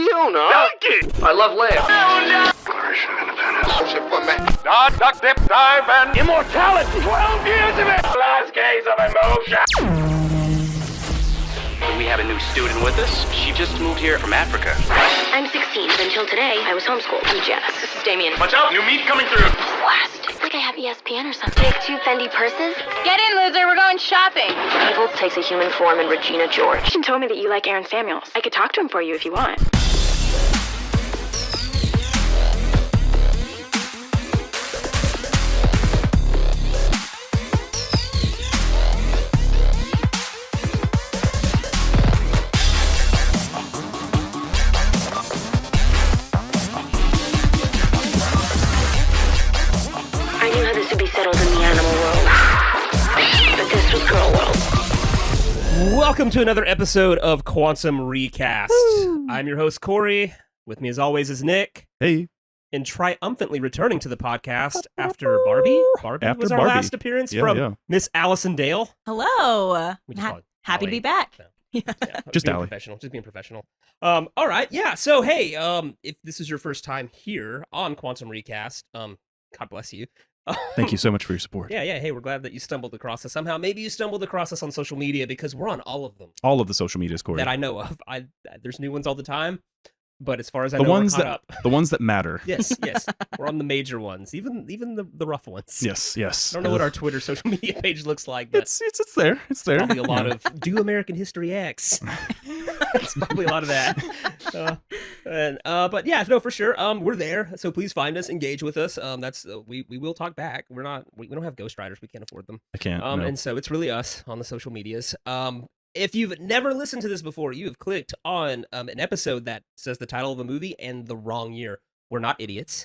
Fiona! Donkey! I love Leia. Fiona! Declaration of Independence. Ship for me. Dodge, duck, dip, dive, and immortality! 12 years of it! Last case of emotion! We have a new student with us. She just moved here from Africa. I'm 16, but until today, I was homeschooled. I'm Janice. This is Damien. Watch out! New meat coming through! Blast. It's like I have ESPN or something. Take 2 Fendi purses. Get in, loser. We're going shopping. Evil takes a human form in Regina George. She told me that you like Aaron Samuels. I could talk to him for you if you want. I knew how this would be settled in the animal world. But this was girl world. Welcome to another episode of Quantum Recast. I'm your host, Corey. With me, as always, is Nick. Hey. And triumphantly returning to the podcast after Barbie. Barbie After was our Barbie. last appearance Yeah, from yeah. Miss Allison Dale. Hello. We just call it Happy to Ally. be back. No. Yeah, Just being Ally. professional. Just being professional. All right, yeah. So hey, if this is your first time here on Quantum Recast, God bless you. Thank you so much for your support. Yeah. Hey, we're glad that you stumbled across us somehow. Maybe you stumbled across us on social media because we're on all of them All of the social medias, Corey. that I know of. There's new ones all the time, but as far as I the know, ones we're caught that up. the ones that matter. Yes, we're on the major ones, even the rough ones. Yes. I don't know what our Twitter social media page looks like, but It's there. It's there. probably a lot of do American History X. It's probably a lot of that. But yeah, no, for sure. We're there, so please find us, engage with us. We will talk back. We don't have ghostwriters. We can't afford them. I can't. no. And so it's really us on the social medias. If you've never listened to this before, you have clicked on an episode that says the title of a movie and the wrong year. We're not idiots.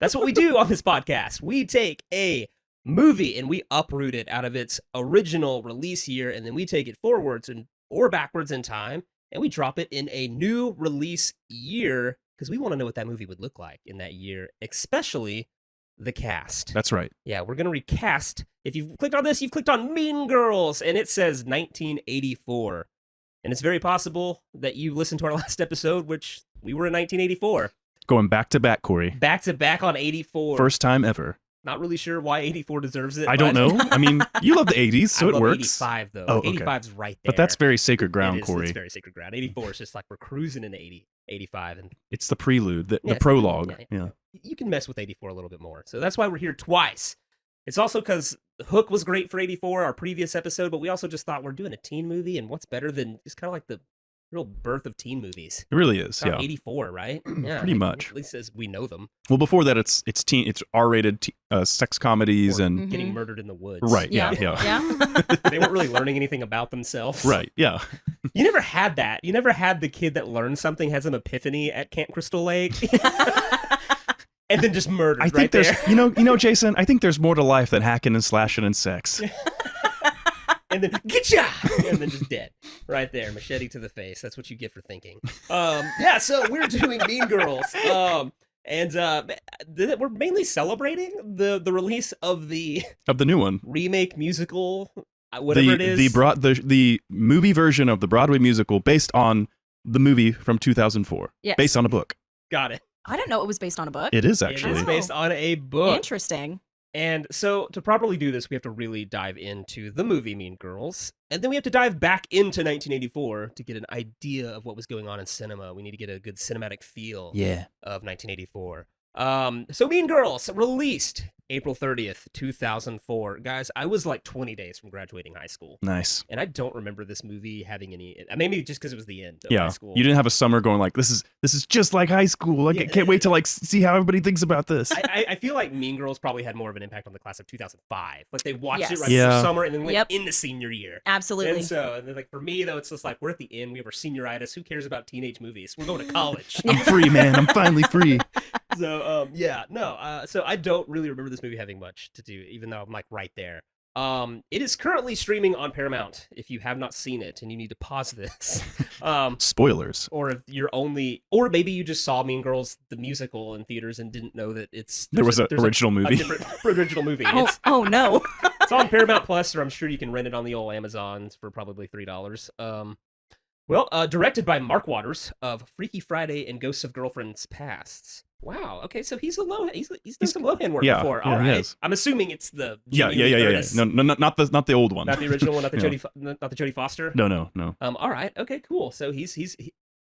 That's what we do on this podcast. We take a movie and we uproot it out of its original release year, and then we take it forwards or backwards in time, and we drop it in a new release year because we want to know what that movie would look like in that year, especially the cast. That's right. Yeah, we're going to recast. If you've clicked on this, you've clicked on Mean Girls, and it says 1984. And it's very possible that you listened to our last episode, which we were in 1984. Going back to back, Corey. Back to back on 84. First time ever. Not really sure why 84 deserves it. I don't but- know. I mean, you love the 80s, so I it love works. 85, though. Oh, okay. 85's right there. But that's very sacred ground, It is, Corey. It's very sacred ground. 84 is just like we're cruising into 85. And It's the prelude, the Yeah, it's- prologue. yeah. You can mess with 84 a little bit more. So that's why we're here twice. It's also because Hook was great for 84, our previous episode, but we also just thought we're doing a teen movie, and what's better than just kind of like the real birth of teen movies? It really is. It's about Yeah. 84, right? Yeah, Pretty much. At least as we know them. Well, before that, it's R-rated sex comedies Or and getting murdered in the woods. right. Yeah. They weren't really learning anything about themselves. Right. Yeah. You never had that. You never had the kid that learned something, has an epiphany at Camp Crystal Lake. And then just murdered I think right there's, there. you know, Jason. I think there's more to life than hacking and slashing and sex. And then getcha, and then just dead right there, machete to the face. That's what you get for thinking. Yeah. So we're doing Mean Girls, and we're mainly celebrating the release of the Of the new one. remake musical, whatever it is. The movie version of the Broadway musical based on the movie from 2004. Yes. Based on a book. Got it. I didn't know it was based on a book. It is It actually. is based on a book. Interesting. And so to properly do this, we have to really dive into the movie Mean Girls. And then we have to dive back into 1984 to get an idea of what was going on in cinema. We need to get a good cinematic feel Yeah. of 1984. So Mean Girls released April 30th, 2004. Guys, I was like 20 days from graduating high school. Nice. And I don't remember this movie having any, maybe just because it was the end of high Yeah. school. You didn't have a summer going like, this is just like high school. Like, Yeah. I can't wait to like see how everybody thinks about this. I feel like Mean Girls probably had more of an impact on the class of 2005. Like they watched it Yes. right Yeah. before summer and then went Yep. into senior year. Absolutely. And then like for me though, it's just like we're at the end. We have our senioritis. Who cares about teenage movies? We're going to college. I'm free, man. I'm finally free. So so I don't really remember this movie having much to do, even though I'm like right there. It is currently streaming on Paramount. If you have not seen it and you need to pause this, Spoilers. or if you're or maybe you just saw Mean Girls the musical in theaters and didn't know that There was an there's original movie. a different original movie. Oh no. It's on Paramount Plus, or I'm sure you can rent it on the old Amazon for probably $3. Well, directed by Mark Waters of Freaky Friday and Ghosts of Girlfriends Pasts. Wow. Okay, so he's done some Lohan work before. All he right. is. I'm assuming it's the Yeah. Curtis- No, not the old one. not the original one, not the Yeah. Jodie Foster. No. All right. Okay. Cool. So he's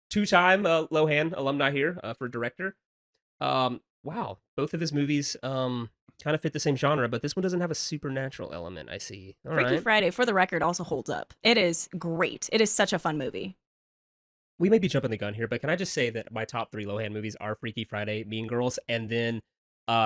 two-time Lohan alumni here for director. Wow. Both of his movies kind of fit the same genre, but this one doesn't have a supernatural element. I see. All Freaky right. Friday, for the record, also holds up. It is great. It is such a fun movie. We may be jumping the gun here, but can I just say that my top 3 Lohan movies are Freaky Friday, Mean Girls, and then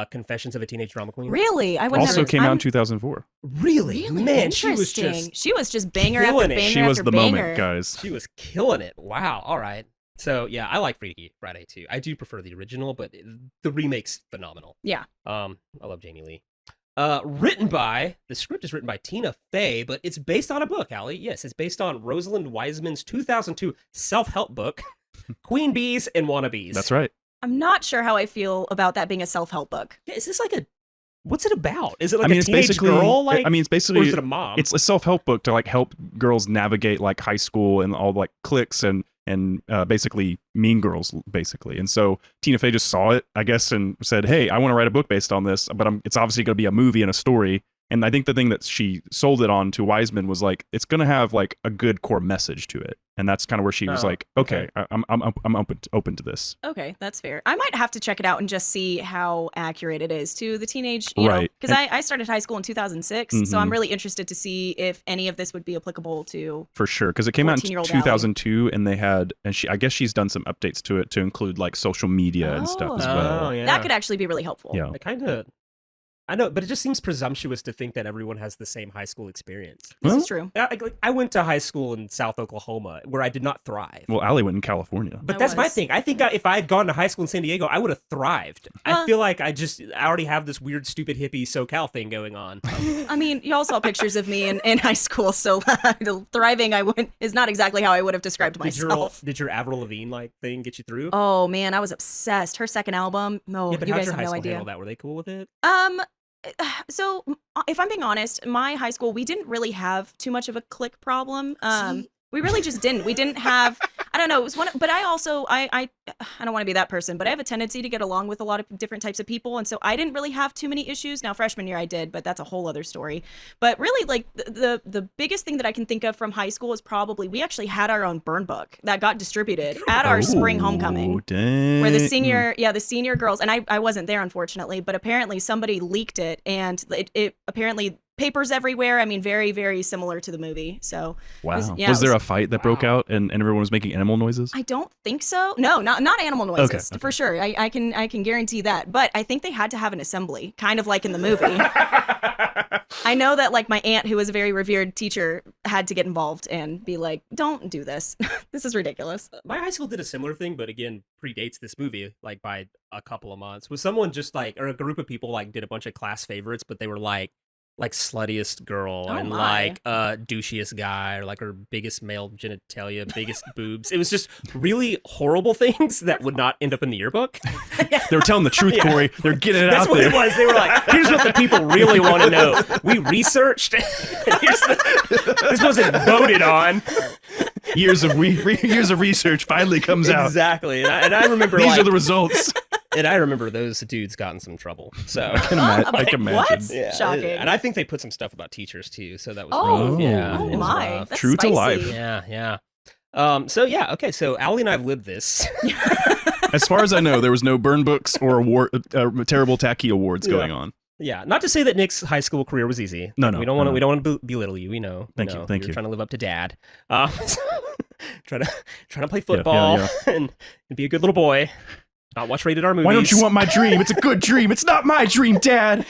Confessions of a Teenage Drama Queen. Really? I would Also never, came out in I'm 2004. Really? Man, she was interesting. just She was just banger after killing it. banger She was after the banger. moment, guys. she was killing it. Wow. All right. So yeah, I like Freaky Friday too. I do prefer the original, but the remake's phenomenal. Yeah. I love Jamie Lee. The script is written by Tina Fey, but it's based on a book, Aly. Yes, it's based on Rosalind Wiseman's 2002 self-help book, Queen Bees and Wannabes. That's right. I'm not sure how I feel about that being a self-help book. Is this like what's it about? Is it like it's a teenage basically girl? Like, it's or basically is it a mom? it's a self-help book to like help girls navigate like high school and all like cliques and basically Mean Girls basically. And so Tina Fey just saw it, I guess, and said, "Hey, I want to write a book based on this, but it's obviously going to be a movie and a story." And I think the thing that she sold it on to Wiseman was like, it's going to have like a good core message to it. And that's kind of where she was like, okay, I'm open to this. Okay, that's fair. I might have to check it out and just see how accurate it is to the teenage, you know, Right. because I started high school in 2006, so I'm really interested to see if any of this would be applicable to. For sure, because it came out in 14-year-old Aly. 2002, and they had, and I guess she's done some updates to it to include like social media and stuff as well. Oh, yeah. That could actually be really helpful. Yeah. I know, but it just seems presumptuous to think that everyone has the same high school experience. This Well, is true. I went to high school in South Oklahoma where I did not thrive. Well, Aly went in California. But I that's my was. thing. I think if I had gone to high school in San Diego, I would have thrived. I feel like I already have this weird, stupid hippie SoCal thing going on. I mean, y'all saw pictures of me in high school, so the thriving is not exactly how I would have described myself. Did your Avril Lavigne like thing get you through? Oh man, I was obsessed. Her second album. No, yeah, but you how'd guys your have high no school idea. handle that? Were they cool with it? So if I'm being honest, my high school, we didn't really have too much of a clique problem. We really just didn't. We didn't have, I don't know, it was one, but I also, I don't want to be that person, but I have a tendency to get along with a lot of different types of people. And so I didn't really have too many issues. Now, freshman year I did, but that's a whole other story. But really, like, the biggest thing that I can think of from high school is probably, we actually had our own burn book that got distributed at our spring homecoming. Dang. Where the senior girls, and I wasn't there, unfortunately, but apparently somebody leaked it, and it apparently papers everywhere. I mean, very, very similar to the movie. So Wow. it Was there a fight that broke out and everyone was making animal noises? I don't think so. No, not animal noises, Okay. for sure. I can guarantee that. But I think they had to have an assembly, kind of like in the movie. I know that like my aunt, who was a very revered teacher, had to get involved and be like, "Don't do this. This is ridiculous." My high school did a similar thing, but again, predates this movie like by a couple of months. Was someone just like, or a group of people like did a bunch of class favorites, but they were like sluttiest girl and my. like douchiest guy, or like her biggest male genitalia, biggest boobs. It was just really horrible things that would not end up in the yearbook. They were telling the truth, Corey. They're getting it That's out what there. it was. They were like, here's what the people really want to know. We researched. This wasn't voted on. Years of research finally comes out. Exactly. And I remember These like, are the results. and I remember those dudes got in some trouble. So I can imagine. What? yeah, Shocking. and I think they put some stuff about teachers too. So that was Oh, rough. Yeah, oh it was my. rough. That's True to spicy. life. Yeah. So yeah, okay. So Aly and I have lived this. As far as I know, there was no burn books or terrible tacky awards going on. Yeah, not to say that Nick's high school career was easy. No, we don't want to belittle you. We know. Thank you. You're trying to live up to dad. Trying to play football and be a good little boy. Not watch rated R movies. Why don't you want my dream? It's a good dream. It's not my dream, Dad.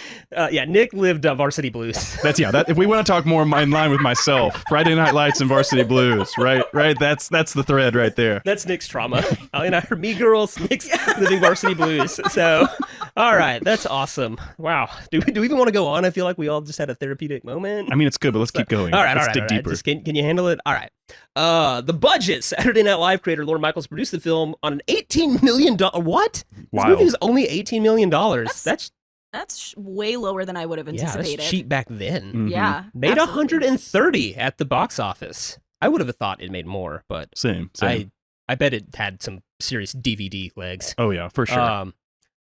Yeah, Nick lived Varsity Blues. That if we want to talk more in line with myself, Friday Night Lights and Varsity Blues, right? That's the thread right there. That's Nick's trauma. Aly and I are Mean Girls. Nick's living Varsity Blues. So, all right, that's awesome. Wow. Do we even want to go on? I feel like we all just had a therapeutic moment. I mean, it's good, but let's keep going. All right, let's dig deeper. Just, can you handle it? All right. The budget. Saturday Night Live creator Lorne Michaels produced the film on an $18 million. What? Wow. This movie was only $18 million. That's way lower than I would have yeah, anticipated. that's cheap back then. Mhm. Yeah. Made absolutely. 130 at the box office. I would have thought it made more, but Same. I bet it had some serious DVD legs. Oh yeah, for sure.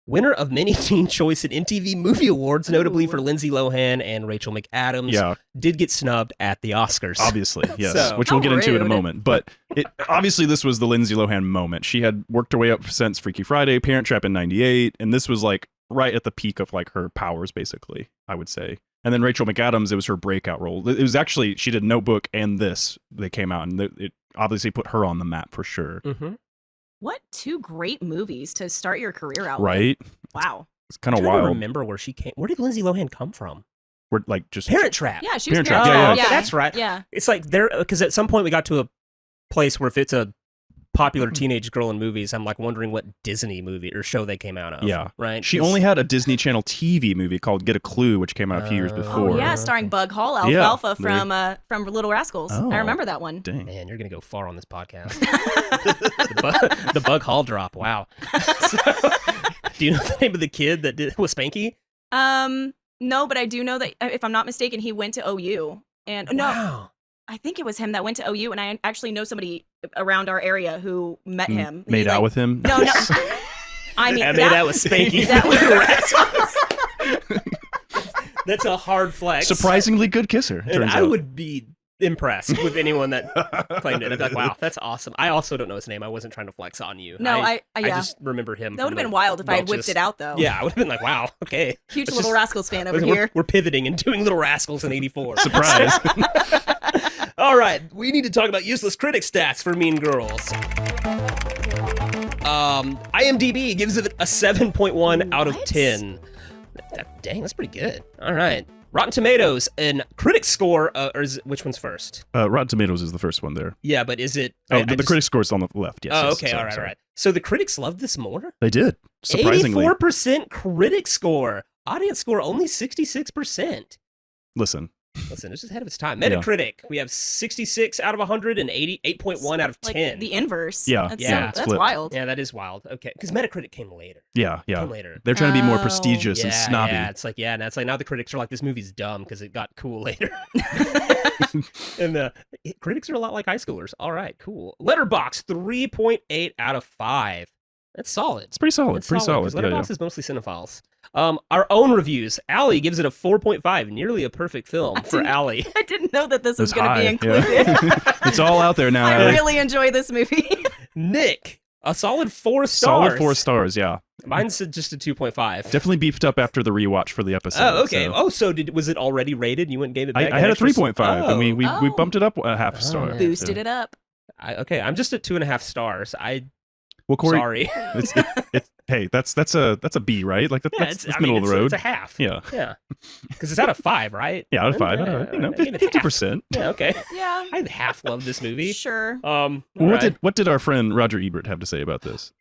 Winner of many Teen Choice and MTV Movie Awards, notably for Lindsay Lohan and Rachel McAdams, did get snubbed at the Oscars. Obviously, yes, So- which we'll get into in a rude. moment. But obviously this was the Lindsay Lohan moment. She had worked her way up since Freaky Friday, Parent Trap in '98, and this was like right at the peak of like her powers, basically, I would say. And then Rachel McAdams, it was her breakout role. It was actually, she did Notebook and this. They came out, and it obviously put her on the map for sure. Mm-hmm. What two great movies to start your career out with. Right? Wow. It's kind of I wild. remember where she came. Where did Lindsay Lohan come from? We're like just Parent Trap. Yeah, she was Parent Parent Trap, Trap. yeah. Okay, that's right. Yeah. It's like there, because at some point we got to a place where if it's a popular teenage girl in movies, I'm like wondering what Disney movie or show they came out of. Yeah. Right. She 'Cause- only had a Disney Channel TV movie called Get a Clue, which came out a few years before. Oh yeah, starring Bug Hall, Yeah, Alfalfa from Little Rascals. Oh. I remember that one. Dang. Man, you're gonna go far on this podcast. the Bug Hall drop. Wow. So, do you know the name of the kid that was Spanky? No, but I do know that if I'm not mistaken, he went to OU. And no, Wow. I think it was him that went to OU, and I actually know somebody around our area who met him. He, Made out with him? No. I mean, I made that was Spanky. That was That's a hard flex. Surprisingly good kisser, it And turns I out. would be impressed with anyone that claimed it. I'd be like, wow, that's awesome. I also don't know his name. I wasn't trying to flex on you. No, I yeah. just remember him. That would have been wild if I had whipped it out, though. Yeah, I would have been like, wow, okay. Huge Let's Little just- Rascals fan over we're, here. We're pivoting and doing Little Rascals in '84. Surprise. All right, we need to talk about useless critic stats for Mean Girls. IMDb gives it a 7.1 out of What? 10. Dang, that's pretty good. All right. Rotten Tomatoes and critic score, or which one's first? Rotten Tomatoes is the first one there. Yeah, but is it? Oh, the critic score's on the left. Yes. Oh, yes, okay. sorry, All right. sorry. All right. So the critics loved this more? They did. Surprisingly. 84% critic score. Audience score only 66%. Listen. Listen, this is ahead of its time. Metacritic, we have 66 out of 100 and 88.1 out of 10. Like the inverse. Yeah, That's, yeah, that's flipped. wild. Yeah, that is wild. Okay, because Metacritic came later. Yeah. Came later. They're trying to be more Oh. prestigious and snobby. Yeah, it's like, now the critics are like, this movie's dumb because it got cool later. And the critics are a lot like high schoolers. All right, cool. Letterboxd, 3.8 out of 5. That's solid. It's pretty solid. It's Pretty solid. 'cause Yeah, Letterboxd is mostly cinephiles. Our own reviews. Aly gives it a 4.5, nearly a perfect film for Aly. I didn't know that this was It's going to high, be included. yeah. It's all out there now. I Allie. really enjoy this movie. Nick, a solid 4 stars. Solid 4 stars. Yeah. Mine's just a 2.5. Definitely beefed up after the rewatch for the episode. Oh, okay. so. So was it already rated? You went and gave it back? I had a extra 3.5, and we Oh. bumped it up a half a star. man. Boosted it up. Okay, I'm just at 2.5 stars. Well, Corey, Sorry. hey, that's a B, right? Like that's middle of the road. It's a half. Yeah. Yeah. Because it's out of 5, right? Yeah, out of 5. Yeah, You know, I give it half. 50%. Yeah, okay. Yeah. I half love this movie. Sure. All Well, right. what did our friend Roger Ebert have to say about this?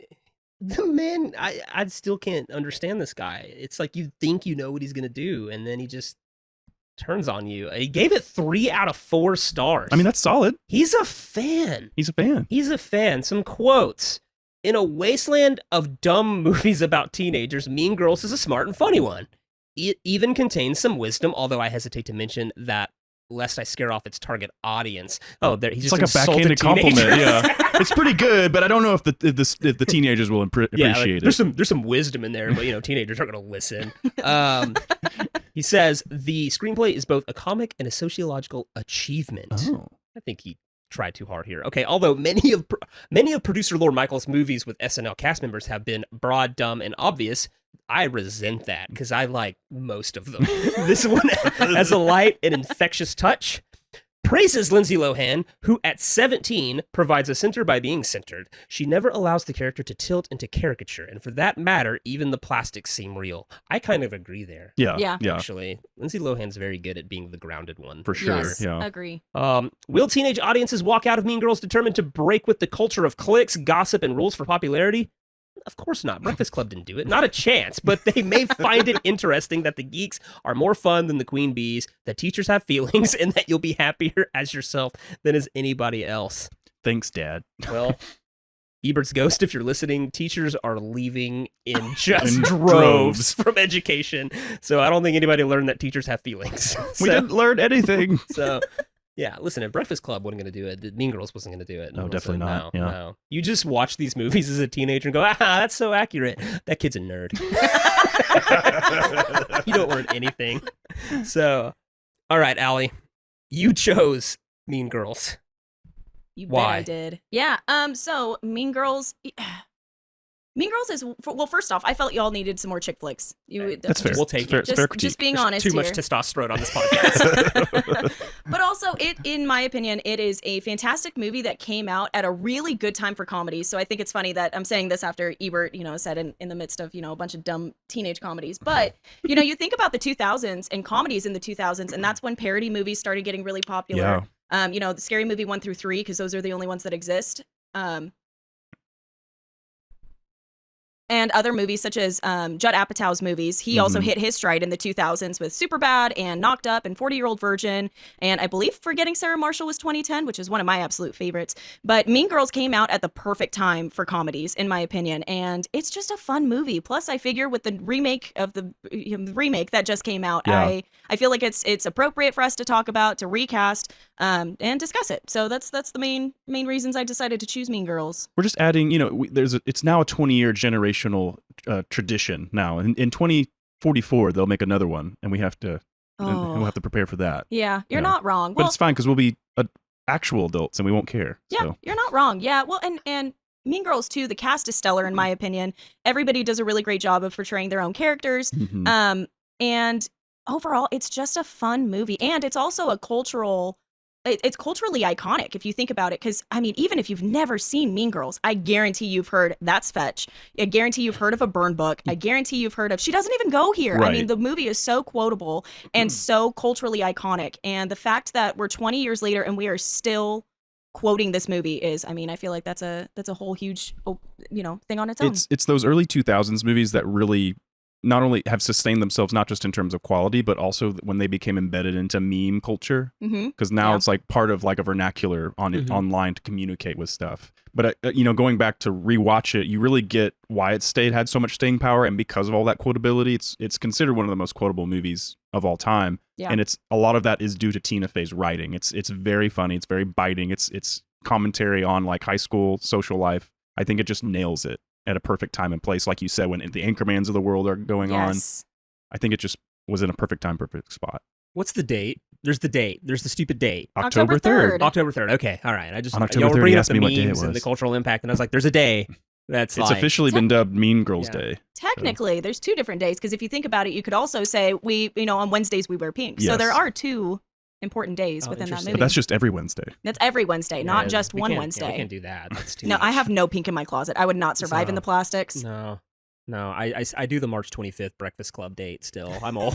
The man, I still can't understand this guy. It's like you think you know what he's gonna do, and then he just turns on you. He gave it 3 out of 4 stars. I mean, that's solid. he's a fan. He's a fan. He's a fan. Some quotes. In a wasteland of dumb movies about teenagers, Mean Girls is a smart and funny one. It even contains some wisdom, although I hesitate to mention that lest I scare off its target audience. Oh, there he's It's just like a insulted backhanded compliment. teenagers. Yeah, it's pretty good, but I don't know if the teenagers will Yeah, appreciate like, it. there's some wisdom in there, but teenagers aren't going to listen. He says the screenplay is both a comic and a sociological achievement. Oh. I think he tried too hard here. Okay, although many of producer Lorne Michaels' movies with SNL cast members have been broad, dumb, and obvious, I resent that because I like most of them. This one has a light and infectious touch. Praises Lindsay Lohan, who at 17 provides a center by being centered. She never allows the character to tilt into caricature, and for that matter, even the plastics seem real. I kind of agree there. Yeah. Actually, Lindsay Lohan's very good at being the grounded one. For sure. Yes. Yeah. Agree. Will teenage audiences walk out of Mean Girls determined to break with the culture of cliques, gossip, and rules for popularity? Of course not. Breakfast Club didn't do it. Not a chance. But they may find it interesting that the geeks are more fun than the queen bees, that teachers have feelings, and that you'll be happier as yourself than as anybody else. Thanks, Dad. Well, Ebert's Ghost, if you're listening, teachers are leaving in just In droves droves. from education. So I don't think anybody learned that teachers have feelings. We didn't learn anything. So Yeah, listen, if Breakfast Club wasn't going to do it, Mean Girls wasn't going to do it. No, So, definitely not. No, Yeah. no. You just watch these movies as a teenager and go, that's so accurate. That kid's a nerd. You don't learn anything. So, all right, Aly, you chose Mean Girls. You Why? bet I did. Yeah. So Mean Girls. Mean Girls is well. First off, I felt y'all needed some more chick flicks. That's fair. We'll take It's fair, it. it's fair critique. Just being There's honest too here. much testosterone on this podcast. But also, in my opinion, it is a fantastic movie that came out at a really good time for comedies. So I think it's funny that I'm saying this after Ebert, said in the midst of, a bunch of dumb teenage comedies. But, you think about the 2000s and comedies in the 2000s, and that's when parody movies started getting really popular. The Scary Movie 1 through 3, because those are the only ones that exist. And other movies such as Judd Apatow's movies. He also hit his stride in the 2000s with Superbad and Knocked Up and 40-Year-Old Virgin. And I believe Forgetting Sarah Marshall was 2010, which is one of my absolute favorites. But Mean Girls came out at the perfect time for comedies, in my opinion. And it's just a fun movie. Plus, I figure with the remake of the remake that just came out, I feel like it's appropriate for us to talk about, to recast, and discuss it. So that's the main reasons I decided to choose Mean Girls. We're just adding, it's now a 20-year generational tradition now. In 2044, they'll make another one, and we'll have to prepare for that. Yeah, you're Yeah. not wrong. But Well, it's fine because we'll be actual adults and we won't care. yeah, So. you're not wrong. Yeah, well, and Mean Girls too. The cast is stellar, in my opinion. Everybody does a really great job of portraying their own characters. Mhm. And overall, it's just a fun movie, and it's also a cultural. It's culturally iconic if you think about it, because even if you've never seen Mean Girls, I guarantee you've heard "That's Fetch." I guarantee you've heard of a burn book. I guarantee you've heard of "She Doesn't Even Go Here." Right. The movie is so quotable and so culturally iconic, and the fact that we're 20 years later and we are still quoting this movie is, I feel like that's a whole huge, thing on its own. It's those early 2000s movies that really not only have sustained themselves not just in terms of quality, but also when they became embedded into meme culture. Because now it's like part of like a vernacular online to communicate with stuff. But going back to rewatch it, you really get why it had so much staying power, and because of all that quotability, it's considered one of the most quotable movies of all time. Yeah. And a lot of that is due to Tina Fey's writing. It's very funny. It's very biting. It's commentary on like high school social life. I think it just nails it at a perfect time and place, like you said, when the Anchormans of the world are going on. I think it just was in a perfect time, perfect spot. What's the date? There's the date. There's the stupid date. October 3rd. October 3rd. Okay, all right. On October y'all were 3rd, bringing he up asked the me what day it memes and the was. cultural impact, and I was like, there's a day. It's officially been dubbed Mean Girls Yeah. Day. Technically, there's two different days, because if you think about it, you could also say on Wednesdays we wear pink. So Yes. there are two important days within that interesting. movie. But that's just every Wednesday. That's every Wednesday, not just one Wednesday. Yeah, we can't do that. That's too No, much. I have no pink in my closet. I would not survive in the plastics. No, I do the March 25th Breakfast Club date still. I'm old.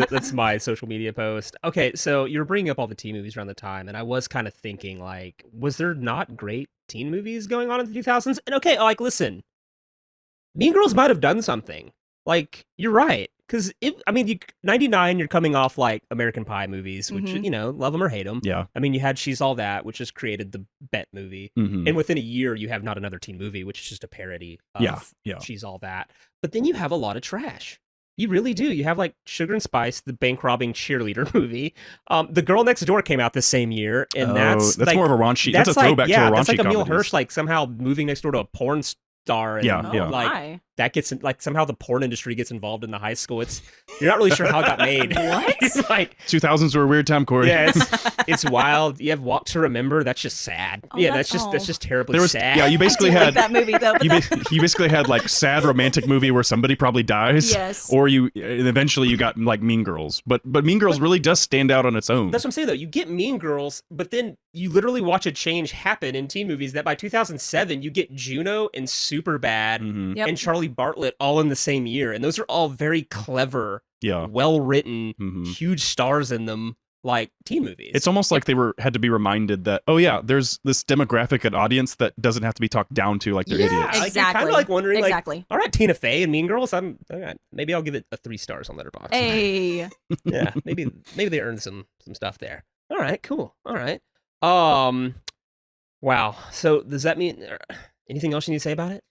that's my social media post. Okay, so you're bringing up all the teen movies around the time, and I was kind of thinking, like, was there not great teen movies going on in the 2000s? And okay, like, listen, Mean Girls might have done something. Like, you're right. Because, 99, you're coming off, like, American Pie movies, which, love them or hate them. Yeah. You had She's All That, which just created the Bet movie. Mhm. And within a year, you have Not Another Teen Movie, which is just a parody of Yeah. She's All That. But then you have a lot of trash. You really do. You have, like, Sugar and Spice, the bank-robbing cheerleader movie. The Girl Next Door came out the same year, and that's like, more of a raunchy. That's a throwback to a raunchy that's like Emil comedies. Hirsch, like, somehow moving next door to a porn star. And, Yeah. like, that gets, like, somehow the porn industry gets involved in the high school. You're not really sure how it got made. What? It's like, 2000s were a weird time, Corey. yeah, it's wild. You have Walk to Remember. That's just sad. Oh, that's just terribly There was sad. you basically I do had like that movie though. But you basically had like sad romantic movie where somebody probably dies. Yes. Or eventually you got like Mean Girls. But Mean Girls really does stand out on its own. That's what I'm saying, though. You get Mean Girls, but then you literally watch a change happen in teen movies that by 2007, you get Juno and Superbad Mhm. Yep. and Charlie Bartlett all in the same year. And those are all very clever, Yeah. well-written, Mhm. huge stars in them, like teen movies. It's almost like they had to be reminded that, oh yeah, there's this demographic and audience that doesn't have to be talked down to like they're idiots. Like, you're Exactly. kind of like wondering, like, Exactly. all right, Tina Fey and Mean Girls, all right, maybe I'll give it a 3 stars on Letterboxd. Hey. Yeah, maybe they earned some stuff there. All right, cool. All right. Wow. So does that mean anything else you need to say about it?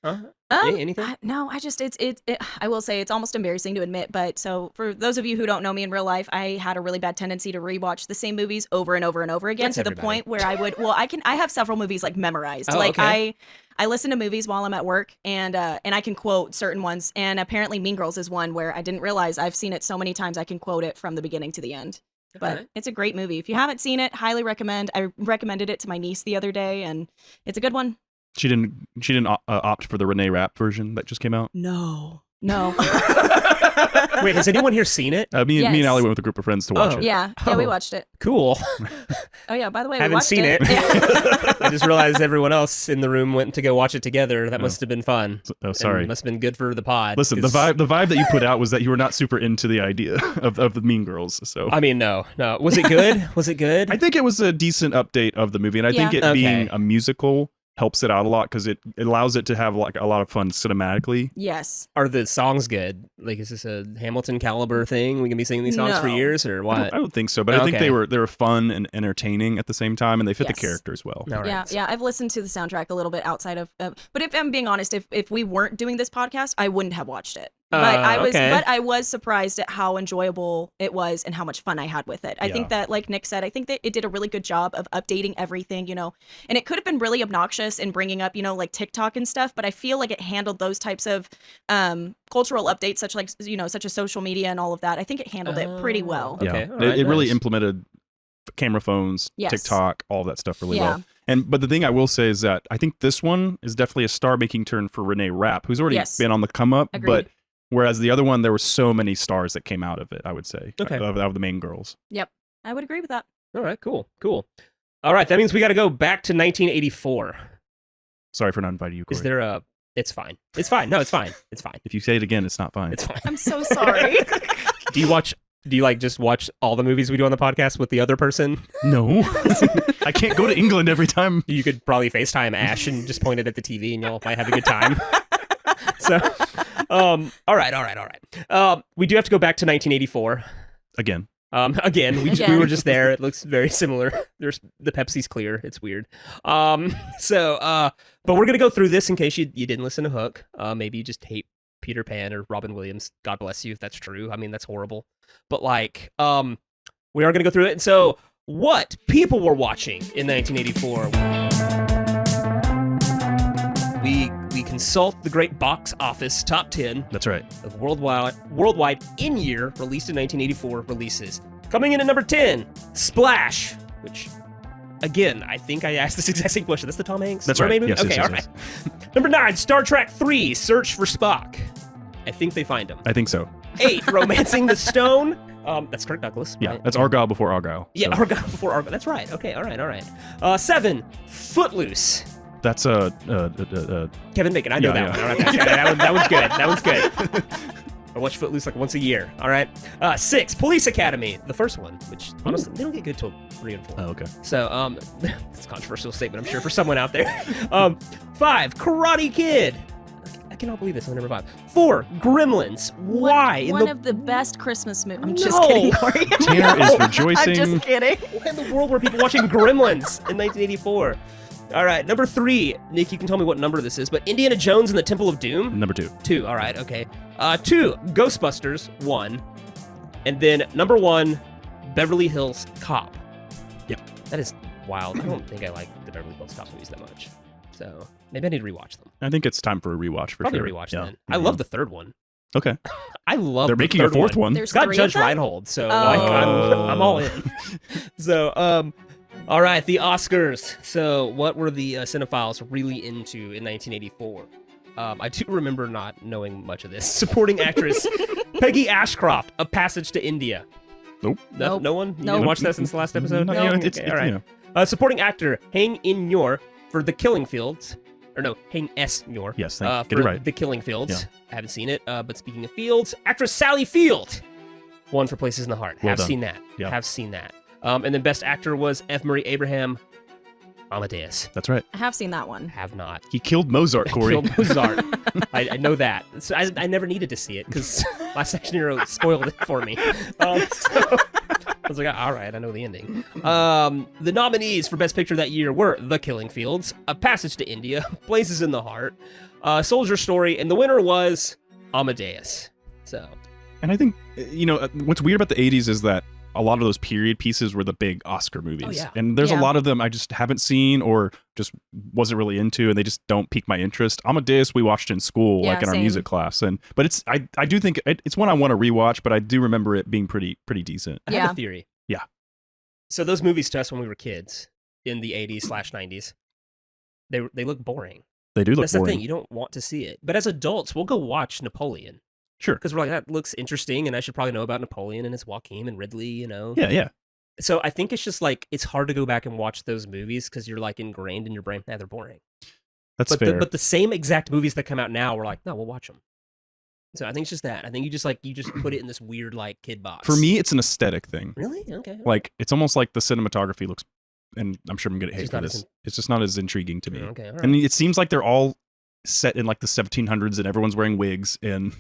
Anything? No, I just I will say it's almost embarrassing to admit, but so for those of you who don't know me in real life, I had a really bad tendency to rewatch the same movies over and over and over again. That's to everybody. the point where I have several movies like memorized. Oh, like okay. I listen to movies while I'm at work, and I can quote certain ones. And apparently Mean Girls is one where I didn't realize I've seen it so many times I can quote it from the beginning to the end. But Alright. it's a great movie. If you haven't seen it, highly recommend. I recommended it to my niece the other day, and it's a good one. She didn't opt for the Renee Rapp version that just came out. No. Wait, has anyone here seen it? Me and Yes. Allie went with a group of friends to watch it. Yeah, we watched it. Cool. Oh yeah, by the way, we Haven't watched seen it. Yeah. I just realized everyone else in the room went to go watch it together. That must have been fun. Oh, sorry. And must have been good for the pod. Listen, the 'cause- vibe that you put out was that you were not super into the idea of the Mean Girls. So I mean, no. Was it good? Was it good? I think it was a decent update of the movie, and I think it Okay. being a musical helps it out a lot because it allows it to have like a lot of fun cinematically. Yes. Are the songs good? Like, is this a Hamilton caliber thing? We can be singing these songs for No. years, or I what? don't think so, but I think Okay. they were fun and entertaining at the same time, and they fit the Yes. characters well. All right. Yeah. I've listened to the soundtrack a little bit outside of, but if I'm being honest, if we weren't doing this podcast, I wouldn't have watched it. But I was surprised at how enjoyable it was and how much fun I had with it. I think that, like Nick said, I think that it did a really good job of updating everything, and it could have been really obnoxious in bringing up, like TikTok and stuff, but I feel like it handled those types of cultural updates, such as social media and all of that. I think it handled it pretty well. Yeah, Okay, all right, it really nice. implemented camera phones, Yes. TikTok, all of that stuff really Yeah. well. But the thing I will say is that I think this one is definitely a star-making turn for Renee Rapp, who's already Yes. been on the come up. Agreed. But whereas the other one, there were so many stars that came out of it. I would say Okay. of the main girls. Yep. I would agree with that. All right, cool. All right, that means we got to go back to 1984. Sorry for not inviting you, Corey. Is there a... It's fine. It's fine. No, it's fine. It's fine. If you say it again, it's not fine. It's fine. I'm so sorry. Do you like just watch all the movies we do on the podcast with the other person? No, I can't go to England every time. You could probably FaceTime Ash and just point it at the TV and y'all might have a good time. So, all right. We do have to go back to 1984. Again, Again, we Again. were just there. It looks very similar. There's the Pepsi's clear. It's weird. But we're gonna go through this in case you didn't listen to Hook. Maybe you just hate Peter Pan or Robin Williams. God bless you if that's true. I mean, that's horrible. But we are gonna go through it. And so, what people were watching in 1984? We consult the great box office top 10 that's right. of worldwide in-year released in 1984 releases. Coming in at number 10, Splash, which, again, I think I asked this exact same question. That's the Tom Hanks That's mermaid right. movie? Yes, Okay, yes, all yes, right. Number 9, Star Trek 3, Search for Spock. I think they find him. I think so. 8, Romancing the Stone. That's Kirk Douglas. Yeah, right? that's Argyle before Argyle. Yeah, So Argyle before Argyle. That's right. Okay, all right. 7, Footloose. that's Kevin Bacon. I know Yeah, that yeah. one. All right, that one's good. That one's good. I watch Footloose like once a year. All right. 6, Police Academy, the first one, which honestly they don't get good till 3 and 4. Oh, okay. So it's a controversial statement, I'm sure, for someone out there. 5, Karate Kid. I cannot believe this. I'm number 5. 4, Gremlins. Why? One of the best Christmas movies. I'm just No. kidding, Corey. Tanner is rejoicing. I'm just kidding. What in the world were people watching Gremlins in 1984? All right, number 3. Nick, you can tell me what number this is, but Indiana Jones and the Temple of Doom. Number 2. 2, all right, okay. 2, Ghostbusters, 1. And then number 1, Beverly Hills Cop. Yep. That is wild. I don't think I like the Beverly Hills Cop movies that much. So maybe I need to rewatch them. I think it's time for a rewatch for Probably sure. rewatch Yeah. them. I love the third one. Okay. I love They're the making a third fourth one. There's It's got 3 Judge of them? Reinhold, so Oh. like, I'm all in. So, all right, the Oscars. So, what were the cinephiles really into in 1984? I do remember not knowing much of this. Supporting actress Peggy Ashcroft, A Passage to India. Nope. Nope. No one? You Nope. didn't watch that since the last episode? No, Okay, you know, it's all right. you know. Supporting actor Hang In Yor for The Killing Fields. Or no, Hang S. Yor. Yes, for get it right. The Killing Fields. Yeah. I haven't seen it, but speaking of fields, actress Sally Field won for Places in the Heart. Well Have done. seen that. Yeah. Have seen that. And then best actor was F. Murray Abraham, Amadeus. That's right. I have seen that one. Have not. He killed Mozart, Corey. Killed Mozart. I know that. So I never needed to see it because Last Action Hero spoiled it for me. So I was like, all right, I know the ending. The nominees for Best Picture that year were The Killing Fields, A Passage to India, Places in the Heart, Soldier Story, and the winner was Amadeus. So, And I think, what's weird about the 80s is that a lot of those period pieces were the big Oscar movies. Oh, yeah. And there's a Yeah. lot of them I just haven't seen or just wasn't really into, and they just don't pique my interest. Amadeus we watched in school, Yeah, like in our same. music class. But it's I do think it's one I want to rewatch, but I do remember it being pretty decent. I have Yeah. a theory. Yeah. So those movies to us when we were kids in the 80s/90s, they look boring. They do look That's boring. the thing. You don't want to see it. But as adults, we'll go watch Napoleon. Sure. Because we're like, that looks interesting, and I should probably know about Napoleon and it's Joaquin and Ridley, Yeah. So I think it's just like, it's hard to go back and watch those movies because you're like ingrained in your brain. They're boring. That's But fair. but the same exact movies that come out now, we're like, no, we'll watch them. So I think it's just that. I think you just put it in this weird like kid box. For me, it's an aesthetic thing. Really? Okay. Like it's almost like the cinematography looks, and I'm sure I'm gonna hate Just for not as this. It's just not as intriguing to me. Okay. All right. And it seems like they're all set in like the 1700s, and everyone's wearing wigs, and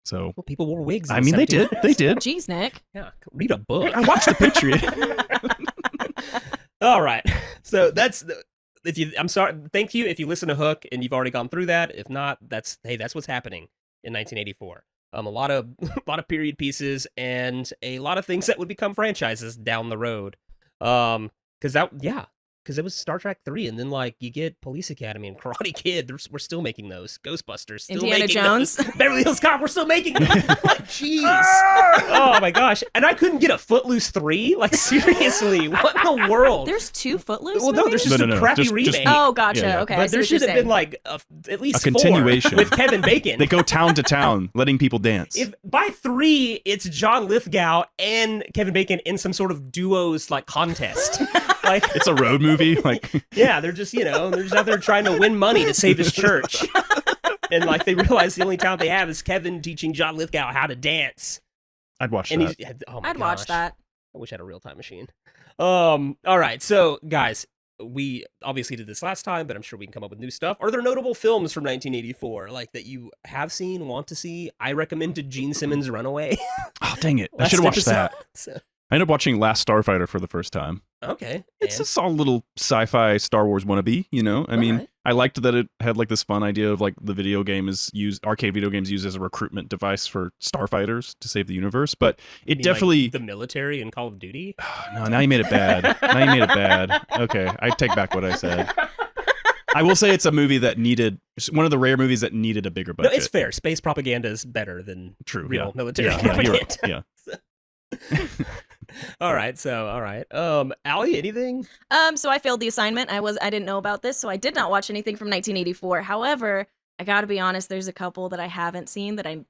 so Well, people wore wigs. in I the mean they did. 1700s. They did. Jeez, Nick. Yeah. Read a book. I watched The Patriot. All right. So that's I'm sorry. Thank you if you listen to Hook and you've already gone through that. If not, that's what's happening in 1984. A lot of period pieces and a lot of things that would become franchises down the road. Because it was Star Trek 3, and then like you get Police Academy and Karate Kid. We're still making those. Ghostbusters, still Indiana making Jones. those. Beverly Hills Cop, we're still making them. Like, jeez. Oh my gosh. And I couldn't get a Footloose 3? Like, seriously, what in the world? There's 2 Footloose Well, no, movies? there's just No, a crappy just- remake. Oh, gotcha. Yeah. Okay, I But see there what you're should have been saying. like at least A continuation. 4 with Kevin Bacon. They go town to town, letting people dance. If by 3 it's John Lithgow and Kevin Bacon in some sort of duos like contest. Like It's a road movie. Like yeah, they're just they're just out there trying to win money to save his church. And like they realize the only talent they have is Kevin teaching John Lithgow how to dance. I'd watch And that. he's oh my I'd watch gosh. that. I wish I had a real time machine. All right, so guys, we obviously did this last time, but I'm sure we can come up with new stuff. Are there notable films from 1984 like that you have seen, want to see? I recommended Gene Simmons' Runaway. Oh dang it! I last should have watched episode. that. So, I ended up watching Last Starfighter for the first time. okay. It's and- a solid little sci-fi Star Wars wannabe, I mean, Alright. I liked that it had like this fun idea of like the video game is used, arcade video games used as a recruitment device for starfighters to save the universe, but You it mean, definitely like, the military in Call of Duty. no, now you made it bad. Now you made it bad. Okay, I take back what I said. I will say it's a movie that needed, it's one of the rare movies that needed a bigger No, budget. it's fair. Space propaganda is better than True. real Yeah. military Yeah, you're propaganda. right. Yeah. All right. Aly, anything? So I failed the assignment. I didn't know about this, so I did not watch anything from 1984. However, I got to be honest, there's a couple that I haven't seen that I'm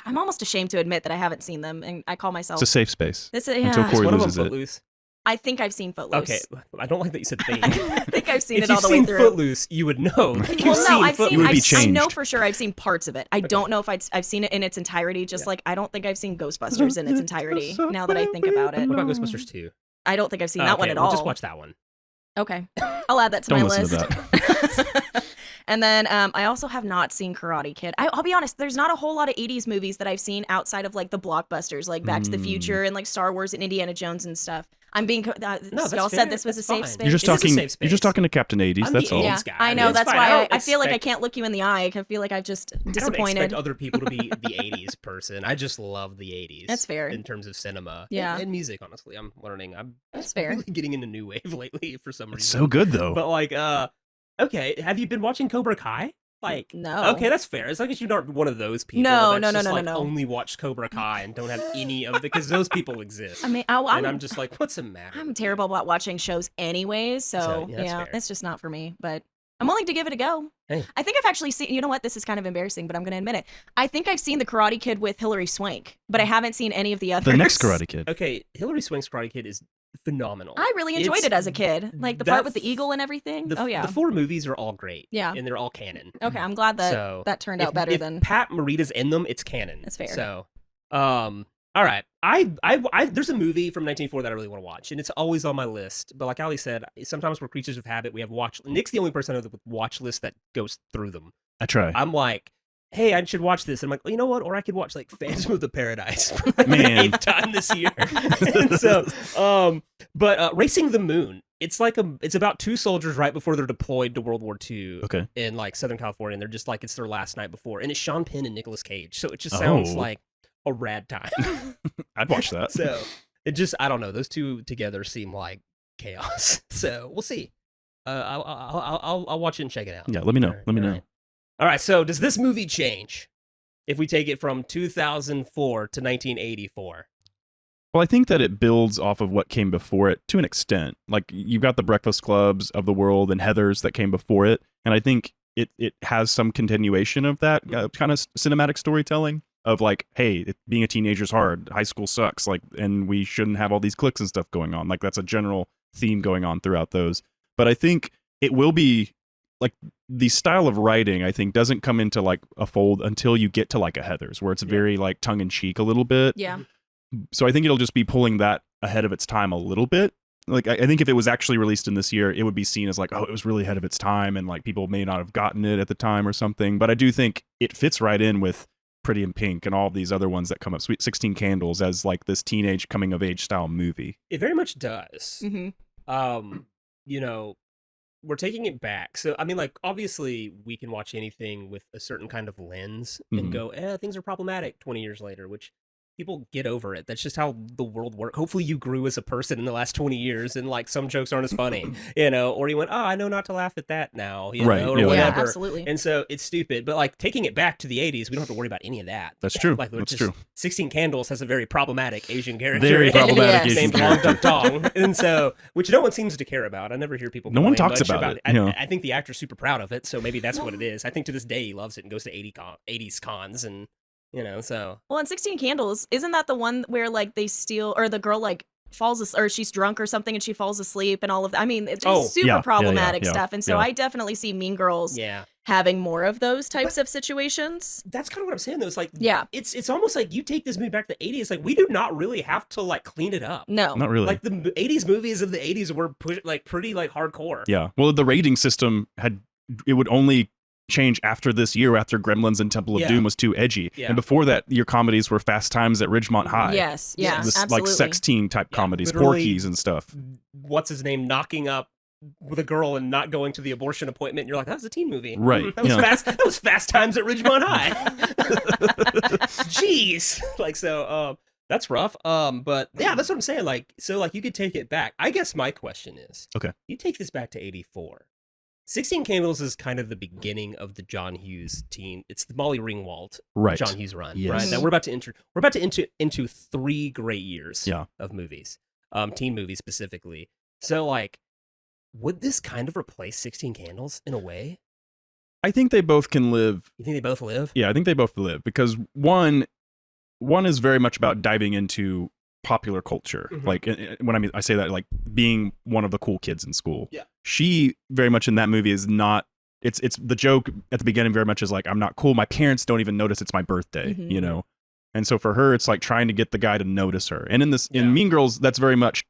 almost ashamed to admit that I haven't seen them, and I call myself It's a safe space. this. until Yeah, Corey Is one of them loses it. Footloose? I think I've seen Footloose. Okay. I don't like that you said thing. I think I've seen If it all you've the way seen through. Footloose, you would know. That you've Well, no, I've Footloose. seen. would be I know changed. for sure I've seen parts of it. I don't know if I've seen it in its entirety. Just Yeah. like I don't think I've seen Ghostbusters in its entirety. Now that I think about it, What about Ghostbusters 2? I don't think I've seen that one at we'll all. Just watch that one. Okay, I'll add that to Don't my listen list. to that. And then I also have not seen Karate Kid. I'll be honest, there's not a whole lot of 80s movies that I've seen outside of like the blockbusters, like Back to the Future and like Star Wars and Indiana Jones and stuff. I'm being that's y'all fair. said this was That's a safe fine. space. You're just It is a talking. safe You're just space. talking to Captain 80s. I'm That's the all. 80s Yeah, guy. I know. It's That's fine. why don't I feel like I expect- can't look you in the eye. I feel like I've just I don't disappointed. expect other people to be the 80s person. I just love the 80s. That's fair. In terms of cinema. Yeah. And music, honestly. I'm learning. I'm That's fair. really getting into new wave lately for some It's reason. so good though. But like, okay, have you been watching Cobra Kai? Like, No. Okay, that's fair. As long as you're not one of those people. No, that's no, just, no, like, no. Only watch Cobra Kai and don't have any of it because those people exist. I mean, and I'm I'm just like, what's the matter? I'm terrible about watching shows anyways, so yeah, that's yeah, fair. it's just not for me. But I'm willing to give it a go. Hey. I think I've actually seen. You know what? This is kind of embarrassing, but I'm going to admit it. I think I've seen the Karate Kid with Hilary Swank, but I haven't seen any of the others. The next Karate Kid. Okay, Hillary Swank's Karate Kid is phenomenal. I really enjoyed It's- it as a kid, like the part that with the eagle and everything. The, Oh yeah. The 4 movies are all great. Yeah. And they're all canon. Okay, I'm glad that So, that turned if, out better if than. Pat Morita's in them, it's canon. That's fair. So, all right. There's a movie from 1984 that I really want to watch, and it's always on my list. But like Aly said, sometimes we're creatures of habit. We have watch. Nick's the only person I know with watch list that goes through them. I try. I'm like, hey, I should watch this. And I'm like, well, you know what? Or I could watch like Phantom of the Paradise for like the Man. 8th time this year. And so, but Racing the Moon, it's about 2 soldiers right before they're deployed to World War II Okay. in like Southern California. And they're just like, it's their last night before. And it's Sean Penn and Nicolas Cage. So it just sounds like a rad time. I'd watch that. So it just, I don't know. Those two together seem like chaos. So we'll see. I'll watch it and check it out. Yeah, let me know. Let me know. All right, so does this movie change if we take it from 2004 to 1984? Well, I think that it builds off of what came before it to an extent. Like, you've got the Breakfast Clubs of the world and Heathers that came before it, and I think it has some continuation of that kind of cinematic storytelling of like, hey, being a teenager's hard, high school sucks, like, and we shouldn't have all these cliques and stuff going on. Like, that's a general theme going on throughout those. But I think it will be like the style of writing, I think, doesn't come into like a fold until you get to like a Heathers, where it's very like tongue in cheek a little bit. Yeah. So I think it'll just be pulling that ahead of its time a little bit. Like, I think if it was actually released in this year, it would be seen as like, oh, it was really ahead of its time, and like people may not have gotten it at the time or something. But I do think it fits right in with Pretty in Pink and all of these other ones that come up, Sweet 16 Candles, as like this teenage coming of age style movie. It very much does. Mm-hmm. You know, we're taking it back. So, I mean, like, obviously, we can watch anything with a certain kind of lens and go, things are problematic 20 years later, which people get over it. That's just how the world works. Hopefully you grew as a person in the last 20 years and, like, some jokes aren't as funny, you know, or you went, oh, I know not to laugh at that now, you know, or whatever. Yeah, absolutely. And so it's stupid. But, like, taking it back to the 80s, we don't have to worry about any of that. That's true. Like, That's true. 16 Candles has a very problematic Asian character. Very problematic Yes. Asian named Long character. Duck Dong. And so, which no one seems to care about. I never hear people No one complain talks much about it, I, you know. I think the actor's super proud of it, so maybe that's what it is. I think to this day he loves it and goes to 80s cons and, you know, so. Well, in 16 Candles, isn't that the one where like they steal, or the girl like falls asleep, or she's drunk or something and she falls asleep and all of that? I mean, it's super problematic stuff. And so I definitely see Mean Girls having more of those types of situations. That's kind of what I'm saying though. It's like, it's almost like you take this movie back to the 80s, like we do not really have to like clean it up. No. Not really. Like the 80s movies of the 80s were pretty like hardcore. Yeah. Well, the rating system it would only change after this year, after Gremlins and Temple of Doom was too edgy. Yeah. And before that, your comedies were Fast Times at Ridgemont High. Yes. This, Absolutely. like sex teen type comedies, literally, Porky's and stuff. What's his name? Knocking up with a girl and not going to the abortion appointment. And you're like, that was a teen movie. Right. That was fast. That was Fast Times at Ridgemont High. Jeez. Like, so, that's rough. But yeah, that's what I'm saying. Like, so like you could take it back. I guess my question is, okay, you take this back to 84. 16 Candles is kind of the beginning of the John Hughes teen. It's the Molly Ringwald John Hughes run, right? Now we're about to enter into 3 great years of movies, teen movies specifically. So like, would this kind of replace 16 Candles in a way? I think they both can live. You think they both live? Yeah, I think they both live because one is very much about diving into popular culture. Like when I say that, like being one of the cool kids in school. Yeah. She very much in that movie is not, it's the joke at the beginning very much is like, I'm not cool. My parents don't even notice it's my birthday, you know? And so for her, it's like trying to get the guy to notice her. And in Mean Girls, that's very much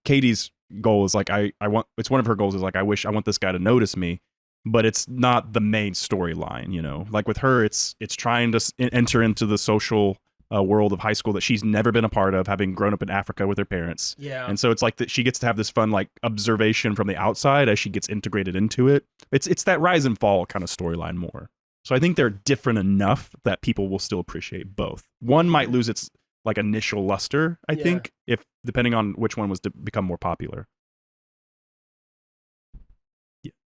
Katie's goal is like, it's one of her goals is like, I want this guy to notice me, but it's not the main storyline, you know? Like with her, it's trying to enter into the social world of high school that she's never been a part of, having grown up in Africa with her parents. Yeah. And so it's like that she gets to have this fun like observation from the outside as she gets integrated into it. It's that rise and fall kind of storyline more. So I think they're different enough that people will still appreciate both. One might lose its like initial luster, I think, if depending on which one was to become more popular.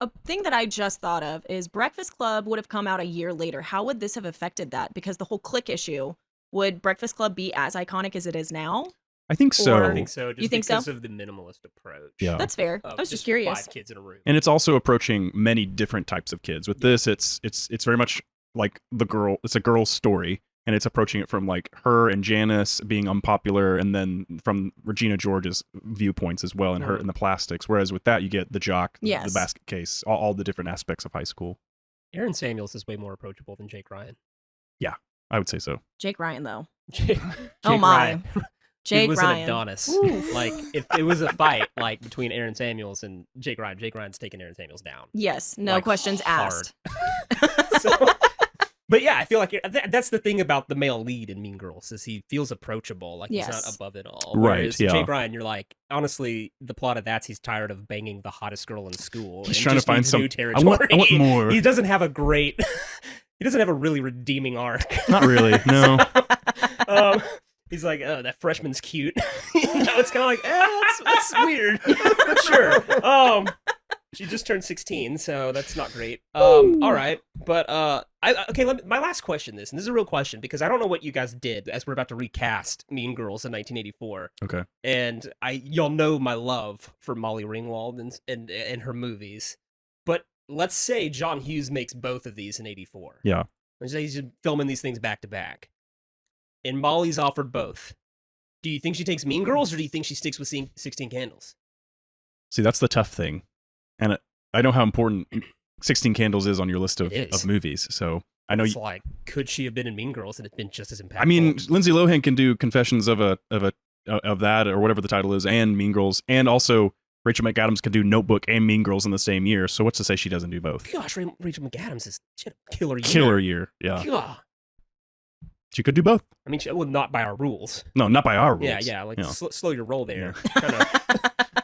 A thing that I just thought of is Breakfast Club would have come out a year later. How would this have affected that? Because the whole clique issue, would Breakfast Club be as iconic as it is now? I think so. I think so. Just you think because so? of the minimalist approach. Yeah. That's fair. I was just curious. 5 kids in a room. And it's also approaching many different types of kids. With this, it's very much like it's a girl's story, and it's approaching it from like her and Janice being unpopular, and then from Regina George's viewpoints as well, and her and the plastics. Whereas with that, you get the jock, the basket case, all the different aspects of high school. Aaron Samuels is way more approachable than Jake Ryan. Yeah, I would say so. Jake Ryan, though. Jake oh my. Ryan. Jake was Ryan. An Adonis. Like if it was a fight like between Aaron Samuels and Jake Ryan's taking Aaron Samuels down. Yes, no like, questions hard. asked. So, But yeah, I feel like that's the thing about the male lead in Mean Girls is he feels approachable, like he's not above it all. Right, Whereas yeah. Jake Ryan, you're like, honestly, the plot of that's he's tired of banging the hottest girl in school. He's and trying to just find needs some. new I territory. want more. He doesn't have a great. He doesn't have a really redeeming arc. Not really. No. He's like, oh, that freshman's cute. It's kind of like, that's weird. But sure. She just turned 16, so that's not great. All right, but my last question, and this is a real question because I don't know what you guys did as we're about to recast Mean Girls in 1984. Okay. And y'all know my love for Molly Ringwald and her movies, but let's say John Hughes makes both of these in 84. Yeah. Let's say he's filming these things back to back, and Molly's offered both. Do you think she takes Mean Girls, or do you think she sticks with 16 Candles? See, that's the tough thing. And I know how important 16 Candles is on your list of movies. So I know it's like, could she have been in Mean Girls and it's been just as impactful? I mean, Lindsay Lohan can do Confessions of that or whatever the title is, and Mean Girls, and also Rachel McAdams can do Notebook and Mean Girls in the same year. So what's to say she doesn't do both? Gosh, Rachel McAdams is killer year. Killer year, yeah. God. She could do both. I mean, not by our rules. No, not by our rules. Yeah, like slow your roll there.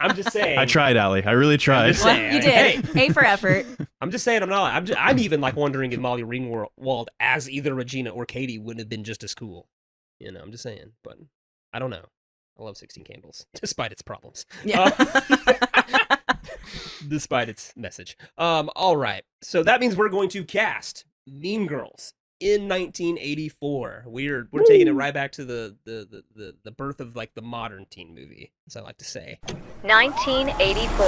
I'm just saying. I tried, Aly. I really tried. I'm just saying, you did. A for effort. I'm just saying. I'm even like wondering if Molly Ringwald as either Regina or Caddy wouldn't have been just as cool. I'm just saying. But I don't know. I love 16 Candles, despite its problems. Yeah. Despite its message. All right. So that means we're going to cast Mean Girls in 1984. We're taking it right back to the birth of like the modern teen movie, as I like to say. 1984.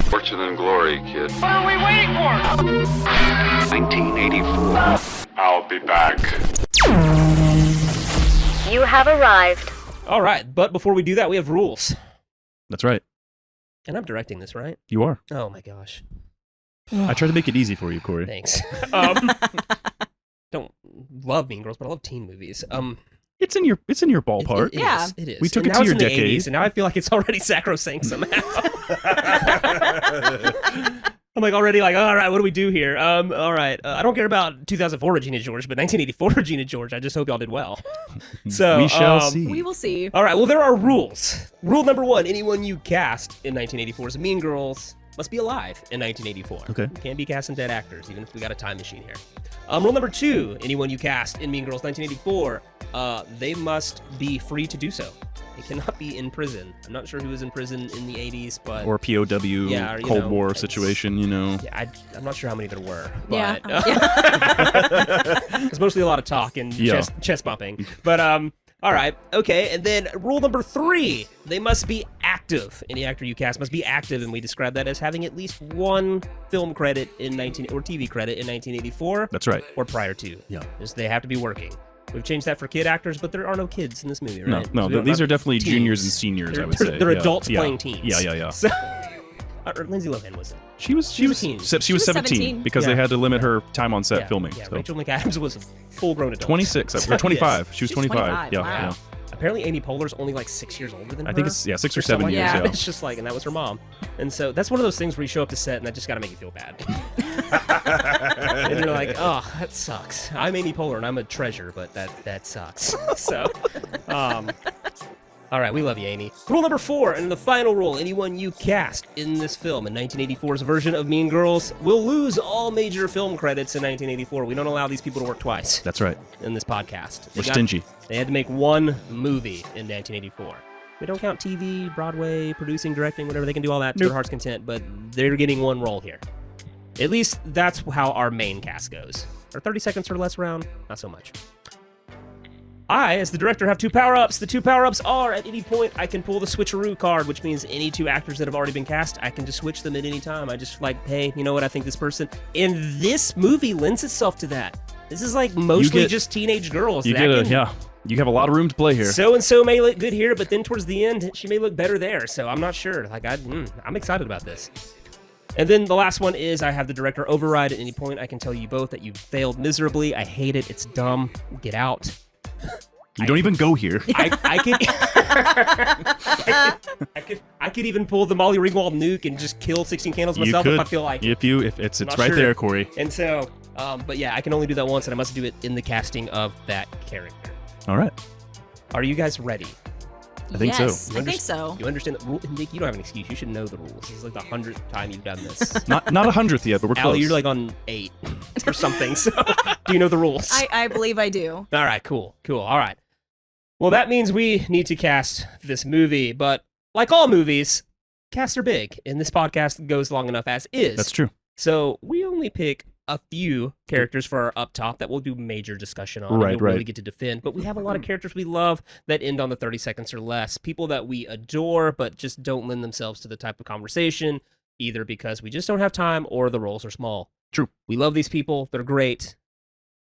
Fortune and glory, kid. What are we waiting for? 1984. I'll be back. You have arrived. All right, but before we do that, we have rules. That's right. And I'm directing this, right? You are. Oh my gosh. I tried to make it easy for you, Corey. Thanks. Don't love Mean Girls, but I love teen movies. It's in your ballpark. Yeah. It is. We took And it to now your it's in the decade. 80s, and now I feel like it's already sacrosanct somehow. I'm like already like, all right, what do we do here? All right, I don't care about 2004 Regina George, but 1984 Regina George. I just hope y'all did well. So We shall see. We will see. All right, well, there are rules. Rule number 1, anyone you cast in 1984's Mean Girls must be alive in 1984. Okay. You can't be casting dead actors, even if we got a time machine here. Rule number 2, anyone you cast in Mean Girls 1984, they must be free to do so. They cannot be in prison. I'm not sure who was in prison in the 80s, but... Or POW, Yeah, or, Cold War situation, Yeah, I'm not sure how many there were. Yeah. But, it's mostly a lot of talk and chest bumping. But, all right, okay, and then rule number 3, they must be active. Any actor you cast must be active, and we describe that as having at least one film credit or TV credit in 1984. That's right. Or prior to. Yeah. Just they have to be working. We've changed that for kid actors, but there are no kids in this movie, right? No, So these are definitely teens. juniors and seniors, I would say. They're Yeah. adults Yeah. playing teens. Yeah. So, Lindsay Lohan wasn't. She was a teen. 17 because they had to limit her time on set filming. Yeah, so. Rachel McAdams was a full-grown adult. 26 or 25. Yes. She was 25. Yeah, Wow. yeah. Apparently Amy Poehler's only like 6 years older than her. I think it's 6 or 7 something years. like that. Yeah. It's just like, and that was her mom. And so that's one of those things where you show up to set and that just got to make you feel bad. And you're like, oh, that sucks. I'm Amy Poehler and I'm a treasure, but that sucks. So, all right, we love you, Amy. Rule number 4, and the final rule, anyone you cast in this film in 1984's version of Mean Girls will lose all major film credits in 1984. We don't allow these people to work twice That's right. in this podcast. We're stingy. They had to make one movie in 1984. We don't count TV, Broadway, producing, directing, whatever. They can do all that to their heart's content, but they're getting one role here. At least that's how our main cast goes. Our 30 seconds or less round, not so much. I, as the director, have 2 power-ups. The 2 power-ups are, at any point, I can pull the switcheroo card, which means any 2 actors that have already been cast, I can just switch them at any time. I just like, hey, you know what, I think this person... And this movie lends itself to that. This is like mostly just teenage girls. You have a lot of room to play here. So-and-so may look good here, but then towards the end, she may look better there. So I'm not sure. Like, I'm excited about this. And then the last one is I have the director override at any point. I can tell you both that you failed miserably. I hate it. It's dumb. Get out. You don't even go here. I could even pull the Molly Ringwald nuke and just kill 16 Candles myself if I feel like. If it's not right sure. there, Corey. And so, but yeah, I can only do that once, and I must do it in the casting of that character. All right. Are you guys ready? I think so. Yes, I think so. You understand the rule? Nick, you don't have an excuse. You should know the rules. This is like the 100th time you've done this. Not 100th yet, but we're close. Allie, you're like on 8 or something. So, do you know the rules? I believe I do. All right, cool. All right. Well, that means we need to cast this movie, but like all movies, casts are big, and this podcast goes long enough as is. That's true. So we only pick a few characters for our up top that we'll do major discussion on. Right, and we'll really right. get to defend. But we have a lot of characters we love that end on the 30 seconds or less. People that we adore, but just don't lend themselves to the type of conversation, either because we just don't have time or the roles are small. True. We love these people. They're great,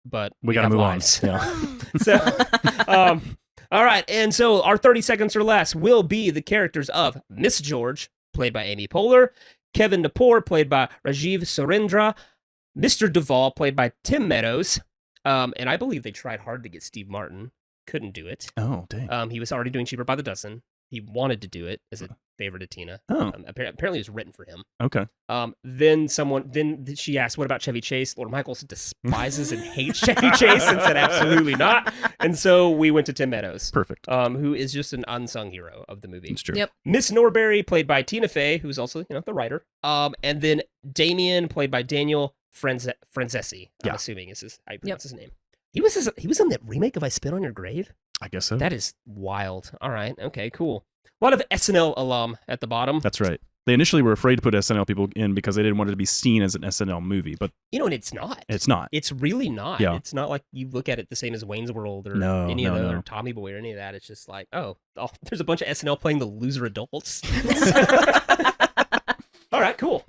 but We got to have move lives. on. Yeah. So, all right. And so our 30 seconds or less will be the characters of Miss George, played by Amy Poehler, Kevin Napor, played by Rajiv Surendra, Mr. Duvall, played by Tim Meadows, and I believe they tried hard to get Steve Martin. Couldn't do it. Oh, dang. He was already doing Cheaper by the Dozen. He wanted to do it as a favor to Tina. Oh. Apparently it was written for him. Okay. Then she asked, what about Chevy Chase? Lord Michaels despises and hates Chevy Chase and said absolutely not. And so we went to Tim Meadows. Perfect. Who is just an unsung hero of the movie. It's true. Yep. Miss Norbury, played by Tina Fey, who's also, the writer. And then Damien, played by Daniel Franzesi. I'm assuming is how you pronounce his name. He was in that remake of I Spit on Your Grave? I guess so. That is wild. All right. Okay, cool. A lot of SNL alum at the bottom. That's right. They initially were afraid to put SNL people in because they didn't want it to be seen as an SNL movie, but and it's not. it's not. It's really not. Yeah. It's not like you look at it the same as Wayne's World or No, any no, of the no. other Tommy Boy or any of that. It's just like, oh, there's a bunch of SNL playing the loser adults. All right, cool.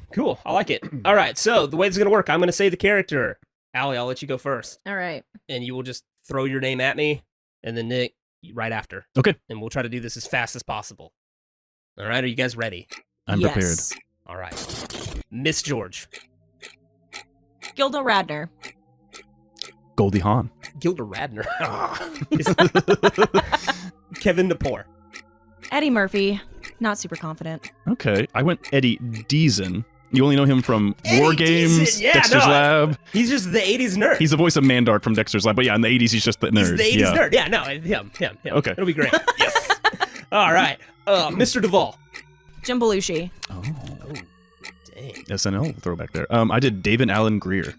I like it. All right, so the way this is going to work, I'm going to say the character. Allie, I'll let you go first. All right. And you will just throw your name at me, and then Nick, right after. Okay. And we'll try to do this as fast as possible. All right, are you guys ready? I'm prepared. All right. Miss George. Gilda Radner. Goldie Hawn. Gilda Radner. Kevin Napor. Eddie Murphy. Not super confident. Okay. I went Eddie Deason. You only know him from War Eddie Games, Deason, yeah, Dexter's no, Lab. He's just the 80s nerd. He's the voice of Mandark from Dexter's Lab, but yeah, in the 80s, he's just the nerd. He's the 80s yeah. nerd. Yeah, no, him. Okay. It'll be great. Yes. All right. Mr. Duvall. Jim Belushi. Oh, Dang. SNL throwback there. I did David Allen Greer.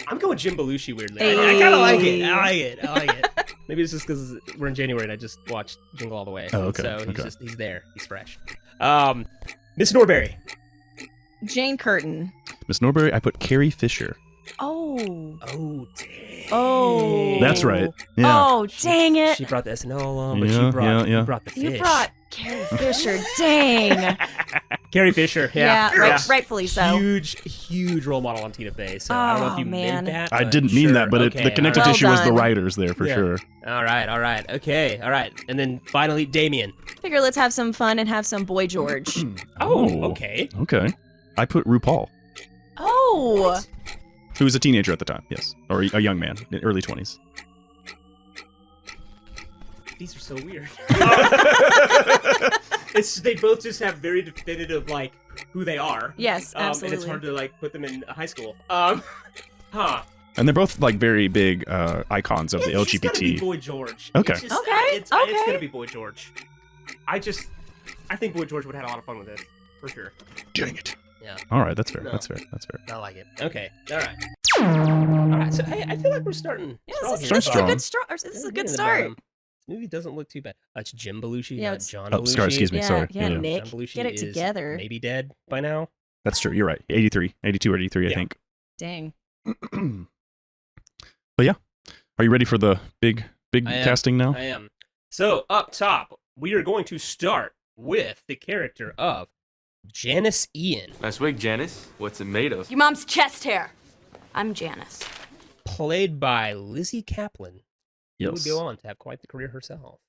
I'm going Jim Belushi weirdly. Hey. I kind of like it. I like it. Maybe it's just because we're in January and I just watched Jingle All the Way. Oh, okay, So okay. he's there. He's fresh. Miss Norbury. Jane Curtin. Miss Norbury, I put Carrie Fisher. Oh. Oh, dang. Oh. That's right. Yeah. Oh, dang it. She brought the SNL along, but Yeah, you yeah. brought the fish. You brought Carrie Fisher. Dang. Carrie Fisher. Yeah. Rightfully so. Huge role model on Tina Fey. So I don't know if Oh, you man. meant that. I but didn't mean sure. that, but Okay, the connective Well tissue was the done. writers there for Yeah. sure. All right. Okay. All right. And then finally, Damien. Figure let's have some fun and have some Boy George. Oh, okay. Okay. I put RuPaul, Oh. who was a teenager at the time, yes. Or a young man, in early 20s. These are so weird. They both just have very definitive who they are. Yes, And absolutely. it's hard to put them in high school. Huh. And they're both very big icons of the It's just gotta be LGBT. Boy George. Okay. It's just, Okay, It's okay. gonna be Boy George. I think Boy George would have had a lot of fun with it, for sure. Dang it. Yeah. All right, that's fair. No. That's fair. I like it. Okay. All right. All right. So hey, I feel like we're starting. Yeah, strong this here. is a strong. good start. This is a We're good getting to the start. bottom. This movie doesn't look too bad. It's Jim Belushi. Yeah, not it's- John Oh, Belushi. sorry, excuse me. Yeah, sorry. yeah, Yeah. Nick, John Belushi get it is together. Maybe dead by now. That's true. You're right. 82 or 83, I Yeah. think. Dang. But yeah. Are you ready for the big I am. casting now? I am. So up top, we are going to start with the character of Janice Ian, Nice wig, Janice. What's it made of? Your mom's chest hair. I'm Janice. played by Lizzie Kaplan, who would Yes. go on to have quite the career herself.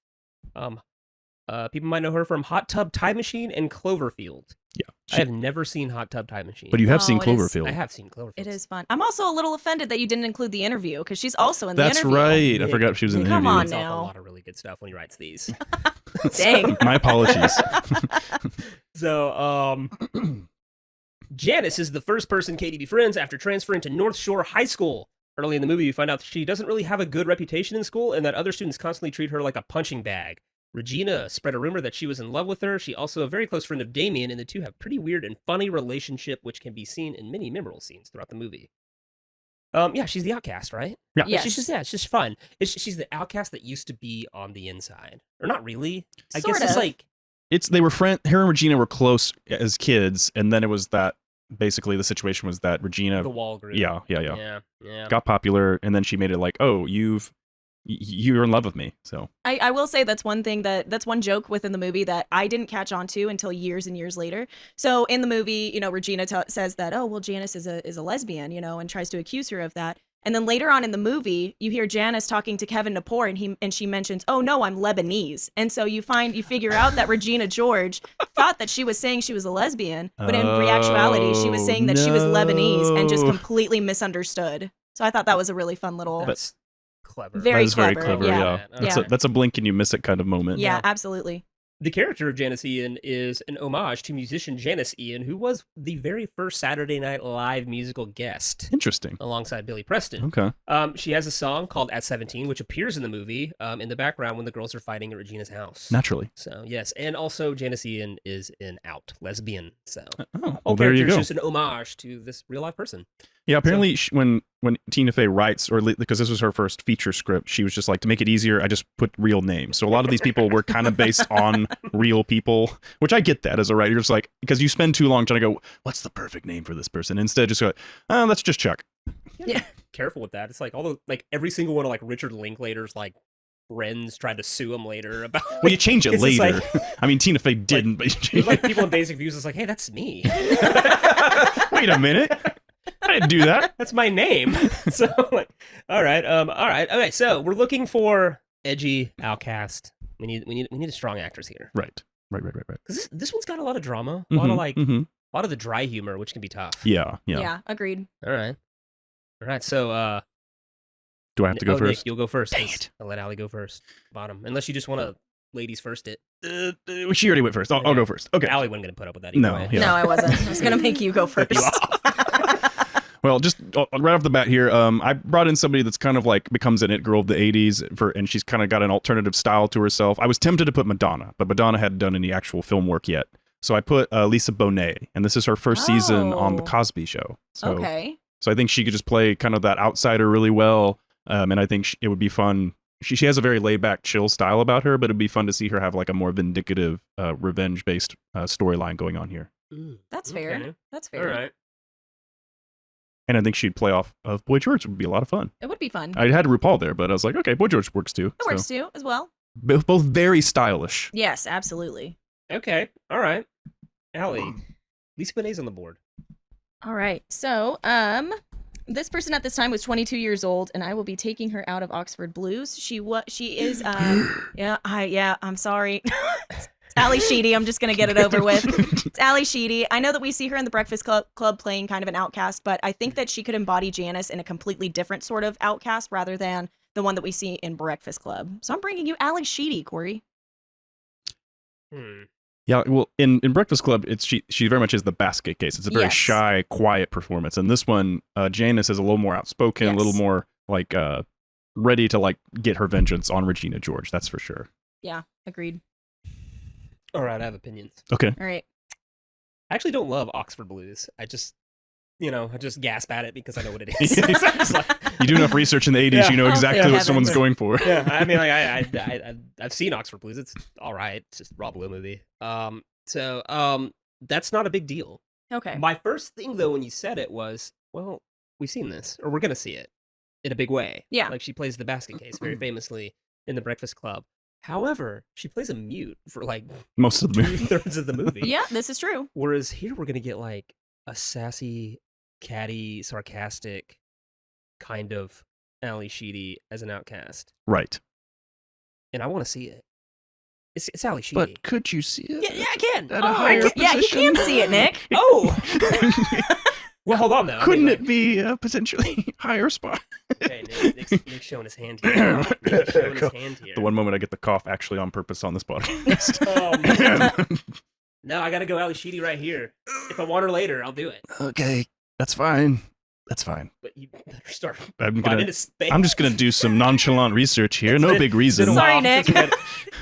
People might know her from Hot Tub Time Machine and Cloverfield. Yeah. I have never seen Hot Tub Time Machine. But you have Oh, seen it is- Cloverfield. I have seen Cloverfield. It is fun. I'm also a little offended that you didn't include the interview because she's also in the That's interview. right. I forgot she was in the Come interview. on He writes off now. a lot of really good stuff when he writes these. Dang. My apologies. So, Janice is the first person Katie befriends after transferring to North Shore High School. Early in the movie, you find out she doesn't really have a good reputation in school and that other students constantly treat her like a punching bag. Regina spread a rumor that she was in love with her. She's also a very close friend of Damien, and the two have a pretty weird and funny relationship, which can be seen in many memorable scenes throughout the movie. Yeah, she's the outcast, right? Yeah. Yes. It's just fun. She's the outcast that used to be on the inside, or not really. I Sort guess it's of. like They were her and Regina were close as kids, and then it was that basically the situation was that Regina the wall group. yeah Yeah. got popular, and then she made it like, oh, you're in love with me. So I will say that's one joke within the movie that I didn't catch on to until years and years later. So in the movie, Regina says that, oh, well, Janice is a lesbian, and tries to accuse her of that. And then later on in the movie, you hear Janice talking to Kevin Napor, and she mentions, "Oh no, I'm Lebanese." And so you figure out that Regina George thought that she was saying she was a lesbian, but in actuality, she was saying that she was Lebanese and just no. completely misunderstood. So I thought that was a really fun little, That's clever. very that is very clever, clever. yeah. Yeah, that's a blink and you miss it kind of moment. yeah, absolutely. The character of Janice Ian is an homage to musician Janice Ian, who was the very first Saturday Night Live musical guest Interesting. alongside Billy Preston. Okay. She has a song called At 17, which appears in the movie in the background when the girls are fighting at Regina's house. Naturally. So, yes. And also, Janice Ian is an out lesbian. So, Oh, whole there you character go. is just an homage to this real life person. Yeah, apparently when Tina Fey writes, because this was her first feature script, she was just like, to make it easier, I just put real names. So a lot of these people were kind of based on real people, which I get that as a writer. You're just like, because you spend too long trying to go, what's the perfect name for this person? Instead, just go, oh, let's just Chuck. Yeah. Careful with that. It's like every single one of Richard Linklater's friends tried to sue him later about. Well, you change it 'cause it's later. I mean, Tina Fey didn't, but you There's changed people in Basic Views. It's like, hey, that's me. Wait a minute. I didn't do that. That's my name. So, all right. Okay, so we're looking for edgy outcast. We need a strong actress here. Right. Because this one's got a lot of drama, a lot of a lot of the dry humor, which can be tough. Yeah. Yeah, agreed. All right. So, Do I have to go Nick, first? you'll go first. Dang 'cause it. I'll let Aly go first. Bottom, unless you just want to ladies first it. She already went first. I'll go first. Okay. Aly wasn't gonna put up with that. Either No, way. yeah. No, I wasn't. I was gonna make you go first. Well, just right off the bat here, I brought in somebody that's kind of becomes an it girl of the 80s, and she's kind of got an alternative style to herself. I was tempted to put Madonna, but Madonna hadn't done any actual film work yet. So I put Lisa Bonet, and this is her first season on The Oh. Cosby Show. So, Okay. So I think she could just play kind of that outsider really well, and I think it would be fun. She has a very laid-back, chill style about her, but it'd be fun to see her have a more vindictive, revenge-based storyline going on here. That's fair. Okay. That's fair. All right. And I think she'd play off of Boy George. It would be a lot of fun. It would be fun. I had RuPaul there, but I was like, okay, Boy George works too. It works too, as well. Both very stylish. Yes, absolutely. Okay. All right. Aly, Lisa Bonet's on the board. All right. So, this person at this time was 22 years old, and I will be taking her out of Oxford Blues. She is, I'm sorry. It's Ally Sheedy. I'm just gonna get it over with. It's Ally Sheedy. I know that we see her in the Breakfast Club playing kind of an outcast, but I think that she could embody Janice in a completely different sort of outcast rather than the one that we see in Breakfast Club. So I'm bringing you Ally Sheedy, Corey. Yeah, well, in Breakfast Club, she very much is the basket case. It's a very Yes. shy, quiet performance. And this one, Janice is a little more outspoken, a little Yes. more ready to get her vengeance on Regina George. That's for sure. Yeah, agreed. All right. I have opinions. Okay. All right. I actually don't love Oxford Blues. I just gasp at it because I know what it is. I'm just like, You do enough research in the 80s, Yeah. you know Oh, exactly fair what someone's heavens. going for. yeah, I mean, I've seen Oxford Blues. It's all right. It's just a Rob Lowe movie. So that's not a big deal. Okay. My first thing though, when you said it was, well, we've seen this, or we're gonna see it in a big way. Yeah. Like she plays the basket case very famously in The Breakfast Club. However, she plays a mute for Most of the movie. 2/3 of the movie. Yeah, this is true. Whereas here we're gonna get a sassy, catty, sarcastic kind of Ally Sheedy as an outcast, Right. and I want to see it. It's Ally Sheedy. But could you see it? Yeah, I can. At a higher Yeah, you position? can see it, Nick. Oh. Well, hold on though. Couldn't it be a potentially higher spot? Okay, Nick's showing his hand here. Nick's showing his hand here. The one moment I get the cough actually on purpose on this podcast. No, I gotta go Ally Sheedy right here. If I want her later, I'll do it. Okay, that's fine. That's fine. But you better start. I'm just gonna do some nonchalant research here. No big reason. Sorry, Nick.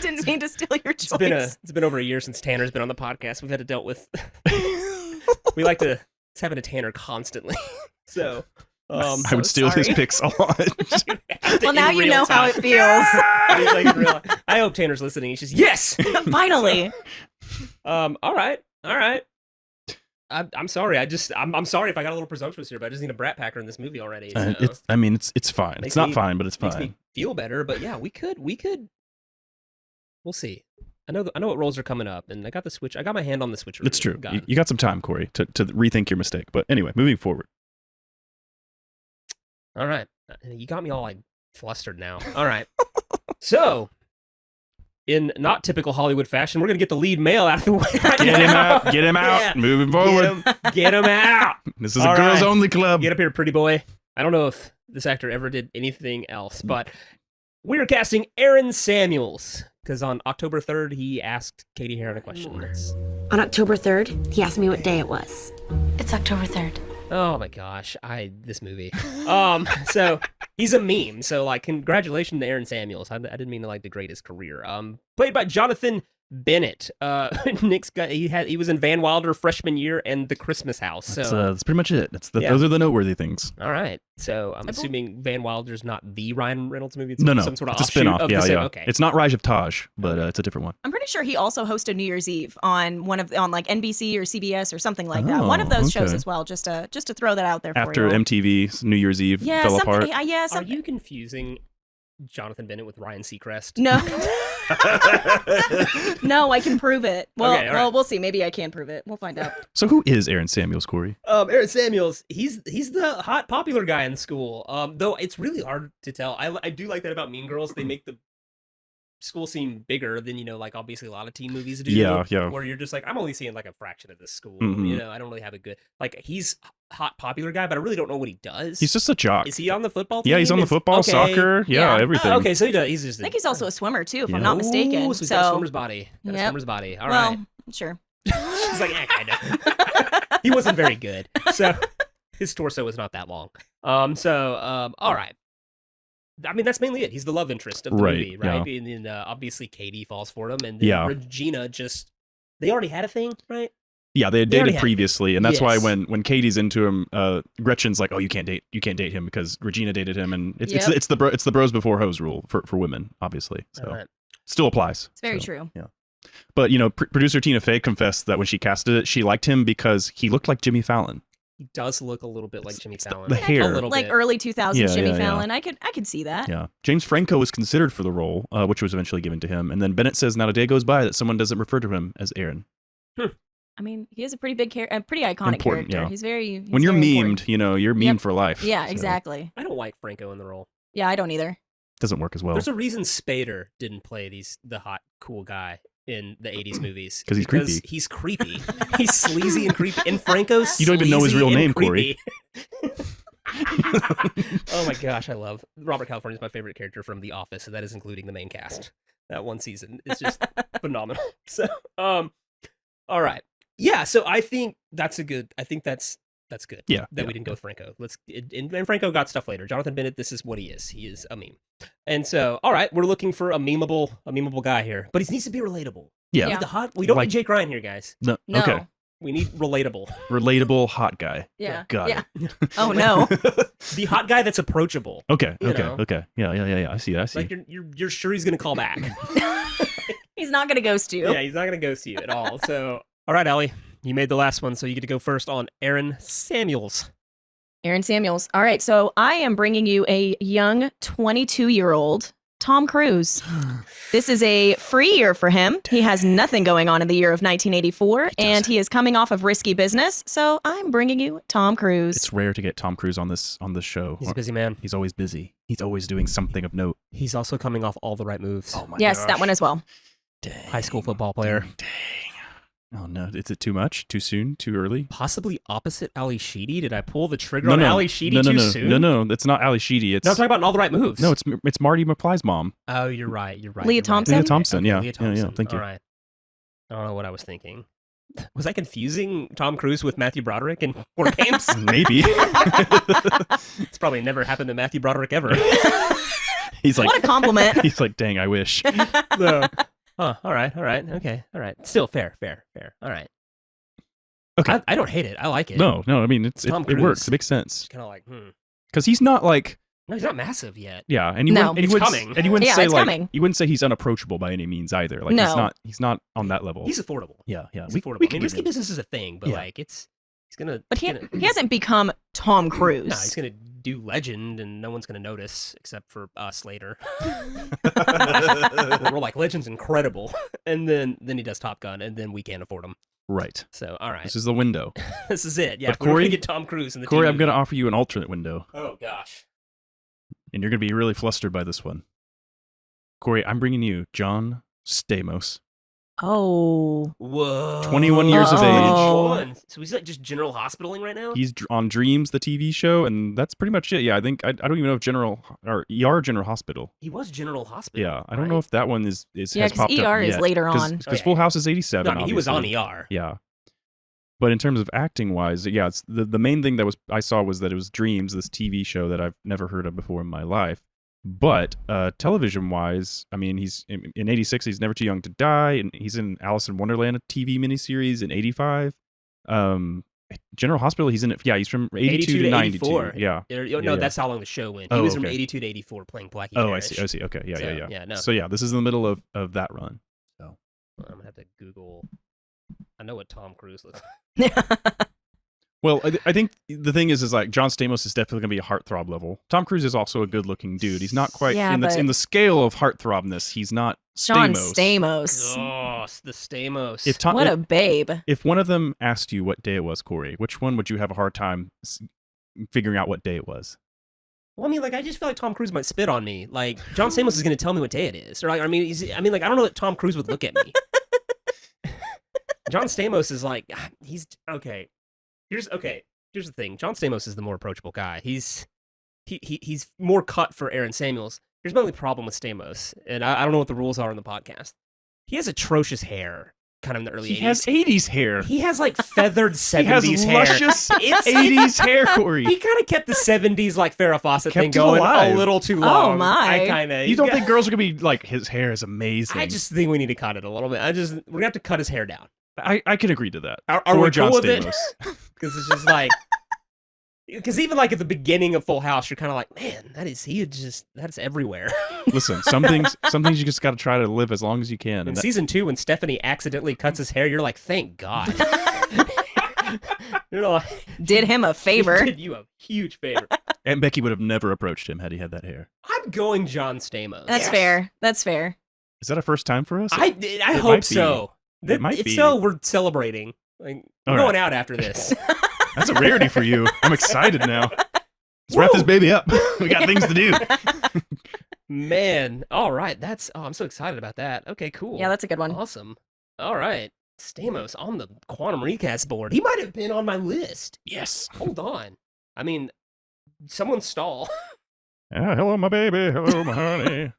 Didn't mean to steal your choice. It's been over a year since Tanner's been on the podcast. We've had to deal with. We like to. It's happened to Tanner constantly. So. I would steal his picks a lot. Well, now you know how it feels. I hope Tanner's listening. He's just yes, finally. All right. I'm sorry. I'm sorry if I got a little presumptuous here, but I just need a brat packer in this movie already. So. It's fine. It's not fine, but it's fine. Makes me feel better, but yeah, we could. We'll see. I know what roles are coming up, and I got the switch. I got my hand on the switch. It's true. You got some time, Corey, to rethink your mistake. But anyway, moving forward. All right. You got me all like flustered now. All right. So, in not typical Hollywood fashion, we're going to get the lead male out of the way right now. Get him out. Yeah. Moving forward. Get him out. This is a girls only club. Get up here, pretty boy. I don't know if this actor ever did anything else, but we're casting Aaron Samuels because on October 3rd, he asked Katie Heron a question. On October 3rd, he asked me what day it was. It's October 3rd. Oh my gosh, this movie. So he's a meme. So like, congratulations to Aaron Samuels. I didn't mean to like degrade his career. Played by Jonathan Bennett. Nick's got he was in Van Wilder freshman year and The Christmas House. So that's pretty much it. Those are the noteworthy things. All right. So I'm assuming Van Wilder's not the Ryan Reynolds movie. It's no, some sort of it's a spinoff. Yeah. Okay. It's not Rise of Taj, but it's a different one. I'm pretty sure he also hosted New Year's Eve on like NBC or CBS or something like that. One of those shows as well. Just to throw that out there. After for you. MTV New Year's Eve fell apart. Yeah. Are you confusing Jonathan Bennett with Ryan Seacrest? No. No, I can prove it. Well, okay, right. We'll see. Maybe I can prove it. We'll find out. So who is Aaron Samuels, Corey? Aaron Samuels, he's the hot popular guy in school. Though it's really hard to tell. I do like that about Mean Girls. They make the school seem bigger than, like obviously a lot of teen movies do. Yeah. Where you're just like, I'm only seeing like a fraction of this school. Mm-hmm. I don't really have a good he's hot popular guy, but I really don't know what he does. He's just a jock. Is he on the football team? Yeah, he's on the football, soccer, everything. Okay, so he does. He's just. I think he's also a swimmer too, if I'm not mistaken. So he's got a swimmer's body. Got a swimmer's body. All right. Sure. She's like, kind of. He wasn't very good, so his torso was not that long. All right. I mean, that's mainly it. He's the love interest of the movie, right? Yeah. And then obviously Katie falls for him, and then Regina they already had a thing, right? Yeah, they had dated previously, and that's why when Katie's into him, Gretchen's like, "Oh, you can't date him because Regina dated him," and it's the bros before hoes rule for women, obviously. So still applies. It's very true. Yeah, but producer Tina Fey confessed that when she casted it, she liked him because he looked like Jimmy Fallon. He does look a little bit like Jimmy Fallon. The hair, a little like bit. Early 2000s Jimmy Fallon. I could see that. Yeah, James Franco was considered for the role, which was eventually given to him, and then Bennett says not a day goes by that someone doesn't refer to him as Aaron. I mean, he is a pretty big character, a pretty iconic character. Yeah. He's when you're memed, you're memed for life. Yeah, so. Exactly. I don't like Franco in the role. Yeah, I don't either. Doesn't work as well. There's a reason Spader didn't play the hot, cool guy in the 80s movies. Because he's creepy. He's sleazy and creepy. And Franco's You don't even know his real name, Corey. Oh my gosh, I love Robert California's my favorite character from The Office, so that is including the main cast. That one season is just phenomenal. So, all right. Yeah, so I think that's good. Yeah. That we didn't go with Franco. And Franco got stuff later. Jonathan Bennett, this is what he is. He is a meme. And so, all right, we're looking for a memeable guy here. But he needs to be relatable. Yeah. We don't need Jake Ryan here, guys. No. Okay. We need relatable. Relatable hot guy. Yeah. Got it. Oh no. The hot guy that's approachable. Okay. Yeah. I see. Like you're sure he's gonna call back. He's not gonna ghost you. Yeah, he's not gonna ghost you at all. So all right, Aly, you made the last one, so you get to go first on Aaron Samuels. Aaron Samuels. All right, so I am bringing you a young 22-year-old Tom Cruise. This is a free year for him. He has nothing going on in the year of 1984, and he is coming off of Risky Business, so I'm bringing you Tom Cruise. It's rare to get Tom Cruise on this show. He's a busy man. He's always busy. He's always doing something of note. He's also coming off All the Right Moves. Oh my Yes, gosh. that one as well. Dang. high school football player. Dang. Oh no, is it too much? Too soon? Too early? Possibly opposite Ali Sheedy. Did I pull the trigger on Ali Sheedy too soon? No, that's not Ali Sheedy. It's No, I'm talking about in All the Right Moves. no, it's Marty McFly's mom. Oh, you're right. Leah Thompson? Leah Thompson, Okay, yeah. Leah Thompson. Yeah, thank you. All right. I don't know what I was thinking. Was I confusing Tom Cruise with Matthew Broderick in War Games? Maybe. It's probably never happened to Matthew Broderick ever. He's like, What a compliment. he's like, dang, I wish. No. Huh, all right, okay, all right. Still fair. All right. Okay. I don't hate it. I like it. No, I mean, it Tom works. Cruise. It makes sense. It's kind of like, Because he's not like, No, he's not massive yet. yeah, and he No. wouldn't, and he It's wouldn't, coming. and he wouldn't Yeah, say it's like, coming. he wouldn't say he's unapproachable by any means either. Like No. he's not on that level. He's affordable. yeah. He's We affordable. can I mean, give risky him- business is a thing, but Yeah. like he's gonna. But he gonna- hasn't become Tom Cruise. No, he's gonna do legend, and no one's gonna notice except for us later. We're like, Legend's incredible, and then he does Top Gun, and then we can't afford him. Right. So all right, This is the window. this is it. Yeah, But if we're Corey- gonna get Tom Cruise in the Corey, TV I'm going to movie. offer you an alternate window, Oh gosh. and you're going to be really flustered by this one. Corey, I'm bringing you John Stamos. Oh. Whoa. 21 years of Oh. age. So he's like just general hospitaling right now. He's on Dreams, the TV show, and that's pretty much it. Yeah, I think I don't even know if General Hospital. He was General Hospital. Yeah, I don't know if that one is Yeah, has 'cause popped up ER is yet. later on. Because Oh, Full yeah. House is 87. No, I mean, he was on obviously. ER. Yeah. But in terms of acting wise, yeah, it's the main thing that I saw was that it was Dreams, this TV show that I've never heard of before in my life. But television wise, I mean, he's in 86, he's Never Too Young to Die, and he's in Alice in Wonderland, a TV miniseries in 85. General Hospital, he's in it. Yeah, he's from 82 to 92. 84. Yeah. No, Yeah. that's how long the show went. He Oh, was from okay. 82 to 84 playing Blackie Oh, I Parrish. see. Okay. Yeah, So, yeah. yeah, no. So yeah, this is in the middle of that run. So I'm gonna have to Google. I know what Tom Cruise looks like. well, I think the thing is like John Stamos is definitely gonna be a heartthrob level. Tom Cruise is also a good-looking dude. He's not quite Yeah, in but- the scale of heartthrobness. He's not John Stamos. Stamos. Oh, the Stamos. If Tom, What a babe. if one of them asked you what day it was, Corey, which one would you have a hard time figuring out what day it was? Well, I mean, like, I just feel like Tom Cruise might spit on me. Like, John Stamos is gonna tell me what day it is, or like, I mean, like, I don't know that Tom Cruise would look at me. John Stamos is like, he's okay. Here's the thing. John Stamos is the more approachable guy. He's more cut for Aaron Samuels. Here's my only problem with Stamos, and I don't know what the rules are in the podcast. He has atrocious hair, kind of in the early 80s. He has 80s hair. He has like feathered 70s He has hair. luscious It's- 80s hair, Corey. He kind of kept the 70s like Farrah Fawcett Kept thing it going alive. a little too long. my. I kind of. You don't think girls are gonna be like, his hair is amazing? I just think we need to cut it a little bit. We're gonna have to cut his hair down. I can agree to that. Are For we John cool with it? Stamos. Because it's just like, because even like at the beginning of Full House, you're kind of like, man, that's everywhere. Listen, some things you just got to try to live as long as you can. In And that, season 2, when Stephanie accidentally cuts his hair, you're like, thank God. You're like, Did him a favor. He did you a huge favor. Aunt Becky would have never approached him had he had that hair. I'm going John Stamos. That's fair. That's fair. Is that a first time for us? I It hope might be. so. It might if be. so, we're celebrating. Like, we're All going right. out after this. That's a rarity for you. I'm excited now. Let's wrap this baby up. We got things to do. Man, all right. I'm so excited about that. Okay, cool. Yeah, that's a good one. Awesome. All right. Stamos on the Quantum Recast board. He might have been on my list. Yes. Hold on. I mean, someone stall. Hello, my baby. Hello, my honey.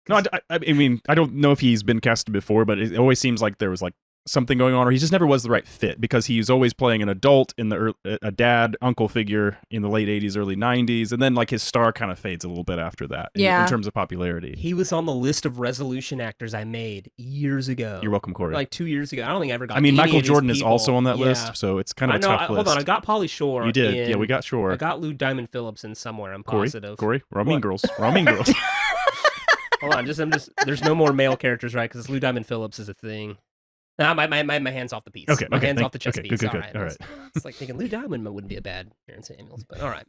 No, I mean, I don't know if he's been casted before, but it always seems like there was like something going on, or he just never was the right fit because he's always playing an adult in a dad, uncle figure in the late 80s, early 90s, and then like his star kind of fades a little bit after that in terms of popularity. He was on the list of resolution actors I made years ago. You're welcome, Corey. Like 2 years ago. I don't think I ever got I mean, any Michael of these Jordan is people. also on that Yeah. list, so it's kind of a tough list. Hold on, I got Pauly Shore. You did. Yeah, we got Shore. I got Lou Diamond Phillips in somewhere, I'm Corey, positive. Corey, we're on Mean What? Girls. We're on Mean Girls. Hold on, there's no more male characters, right? Because Lou Diamond Phillips is a thing. Nah, my hand's off the piece. Okay, my okay, hand's off the chess okay, piece. good. All right. All right. It's like thinking Lou Diamond wouldn't be a bad Aaron Samuels, but all right.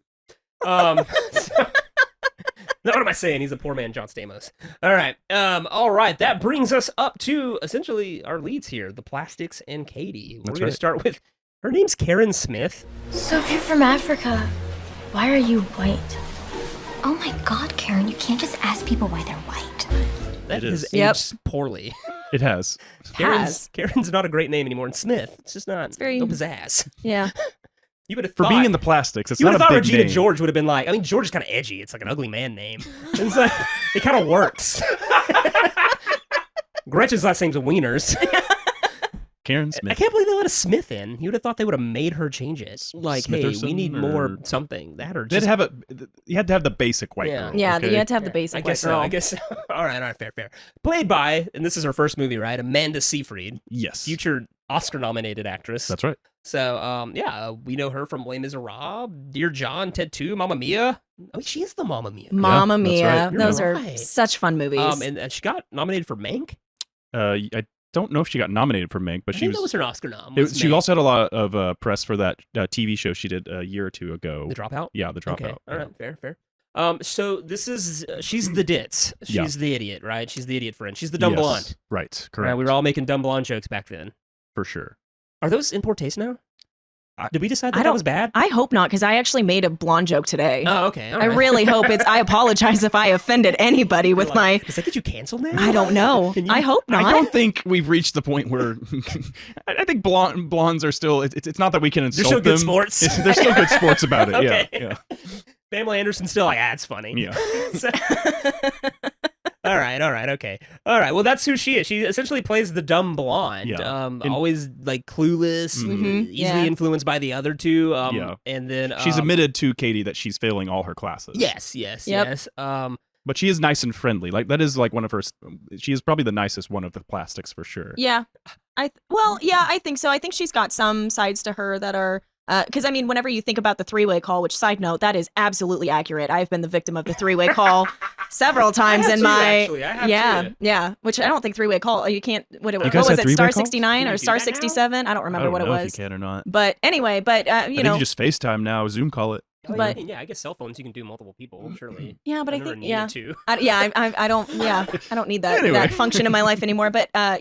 What am I saying? He's a poor man, John Stamos. All right. All right. That brings us up to essentially our leads here, the Plastics and Caddy. We're That's going right. to start with, her name's Karen Smith. So if you're from Africa, why are you white? Oh my god, Karen, you can't just ask people why they're white. That It has is. Yep. aged poorly. It has. Karen's not a great name anymore. And Smith, it's just not. It's very- no pizzazz. Yeah. You would have For thought, being in the plastics, it's you would not have a thought big Regina name. George would have been like. I mean, George is kind of edgy. It's like an ugly man name. It's like, it kind of works. Gretchen's last name's Wieners. Karen I Smith. can't believe they let a Smith in. You would have thought they would have made her change it. Like, hey, we Smitherson need more or- something. That or They'd just have you had to have the basic white Yeah. girl. Yeah, okay? you had to have the basic I guess white girl. so. I guess. All right, fair. Played by, and this is her first movie, right? Amanda Seyfried, Yes. future Oscar-nominated actress. That's right. So, we know her from Les Miserables, Dear John, Ted 2, Mamma Mia. Oh, she is the Mamma Mia. Mamma that's Mia. right. You're Those are right. such fun movies. And she got nominated for Mank. I don't know if she got nominated for Mank, but I she think that was. was her Oscar nom. She also had a lot of press for that TV show she did a year or two ago. The Dropout. Yeah, The Dropout. Okay. All right, fair. So this is she's the ditz. She's Yeah. the idiot, right? She's the idiot friend. She's the dumb Yes. blonde. Right, correct. Right, we were all making dumb blonde jokes back then. for sure. Are those in poor taste now? Did we decide that, I that don't- was bad? I hope not, because I actually made a blonde joke today. Oh, okay. all I right. really hope it's. I apologize if I offended anybody with my. Does that get you canceled now? I don't know. Can you- I hope not. I don't think we've reached the point where I think blondes are still. It's not that we can They're insult still good them. sports. They're still good sports about it. Okay. Yeah. Pamela Anderson's still like, it's funny. Yeah. So- all right, okay. All right, well, that's who she is. She essentially plays the dumb blonde. Yeah. Always like clueless, Mhm, easily yeah. influenced by the other two. Yeah. And then She's admitted to Katie that she's failing all her classes. Yes. Yep. But she is nice and friendly. Like that is like one of her. She is probably the nicest one of the plastics for sure. Yeah. I think so. I think she's got some sides to her that are because I mean, whenever you think about the three-way call, which side note, that is absolutely accurate. I've been the victim of the three-way call several times have in too, my actually. I have too. yeah. Which I don't think three-way call. You can't. What guys was have it? three-way Star calls? 69 Can or you do Star that now? 67? I don't remember what it know was. if you can or not. But anyway, I think you just FaceTime now, Zoom call it. But- I guess cell phones you can do multiple people, surely. Yeah, but I never think needed to. I don't need that Anyway. that function in my life anymore. But I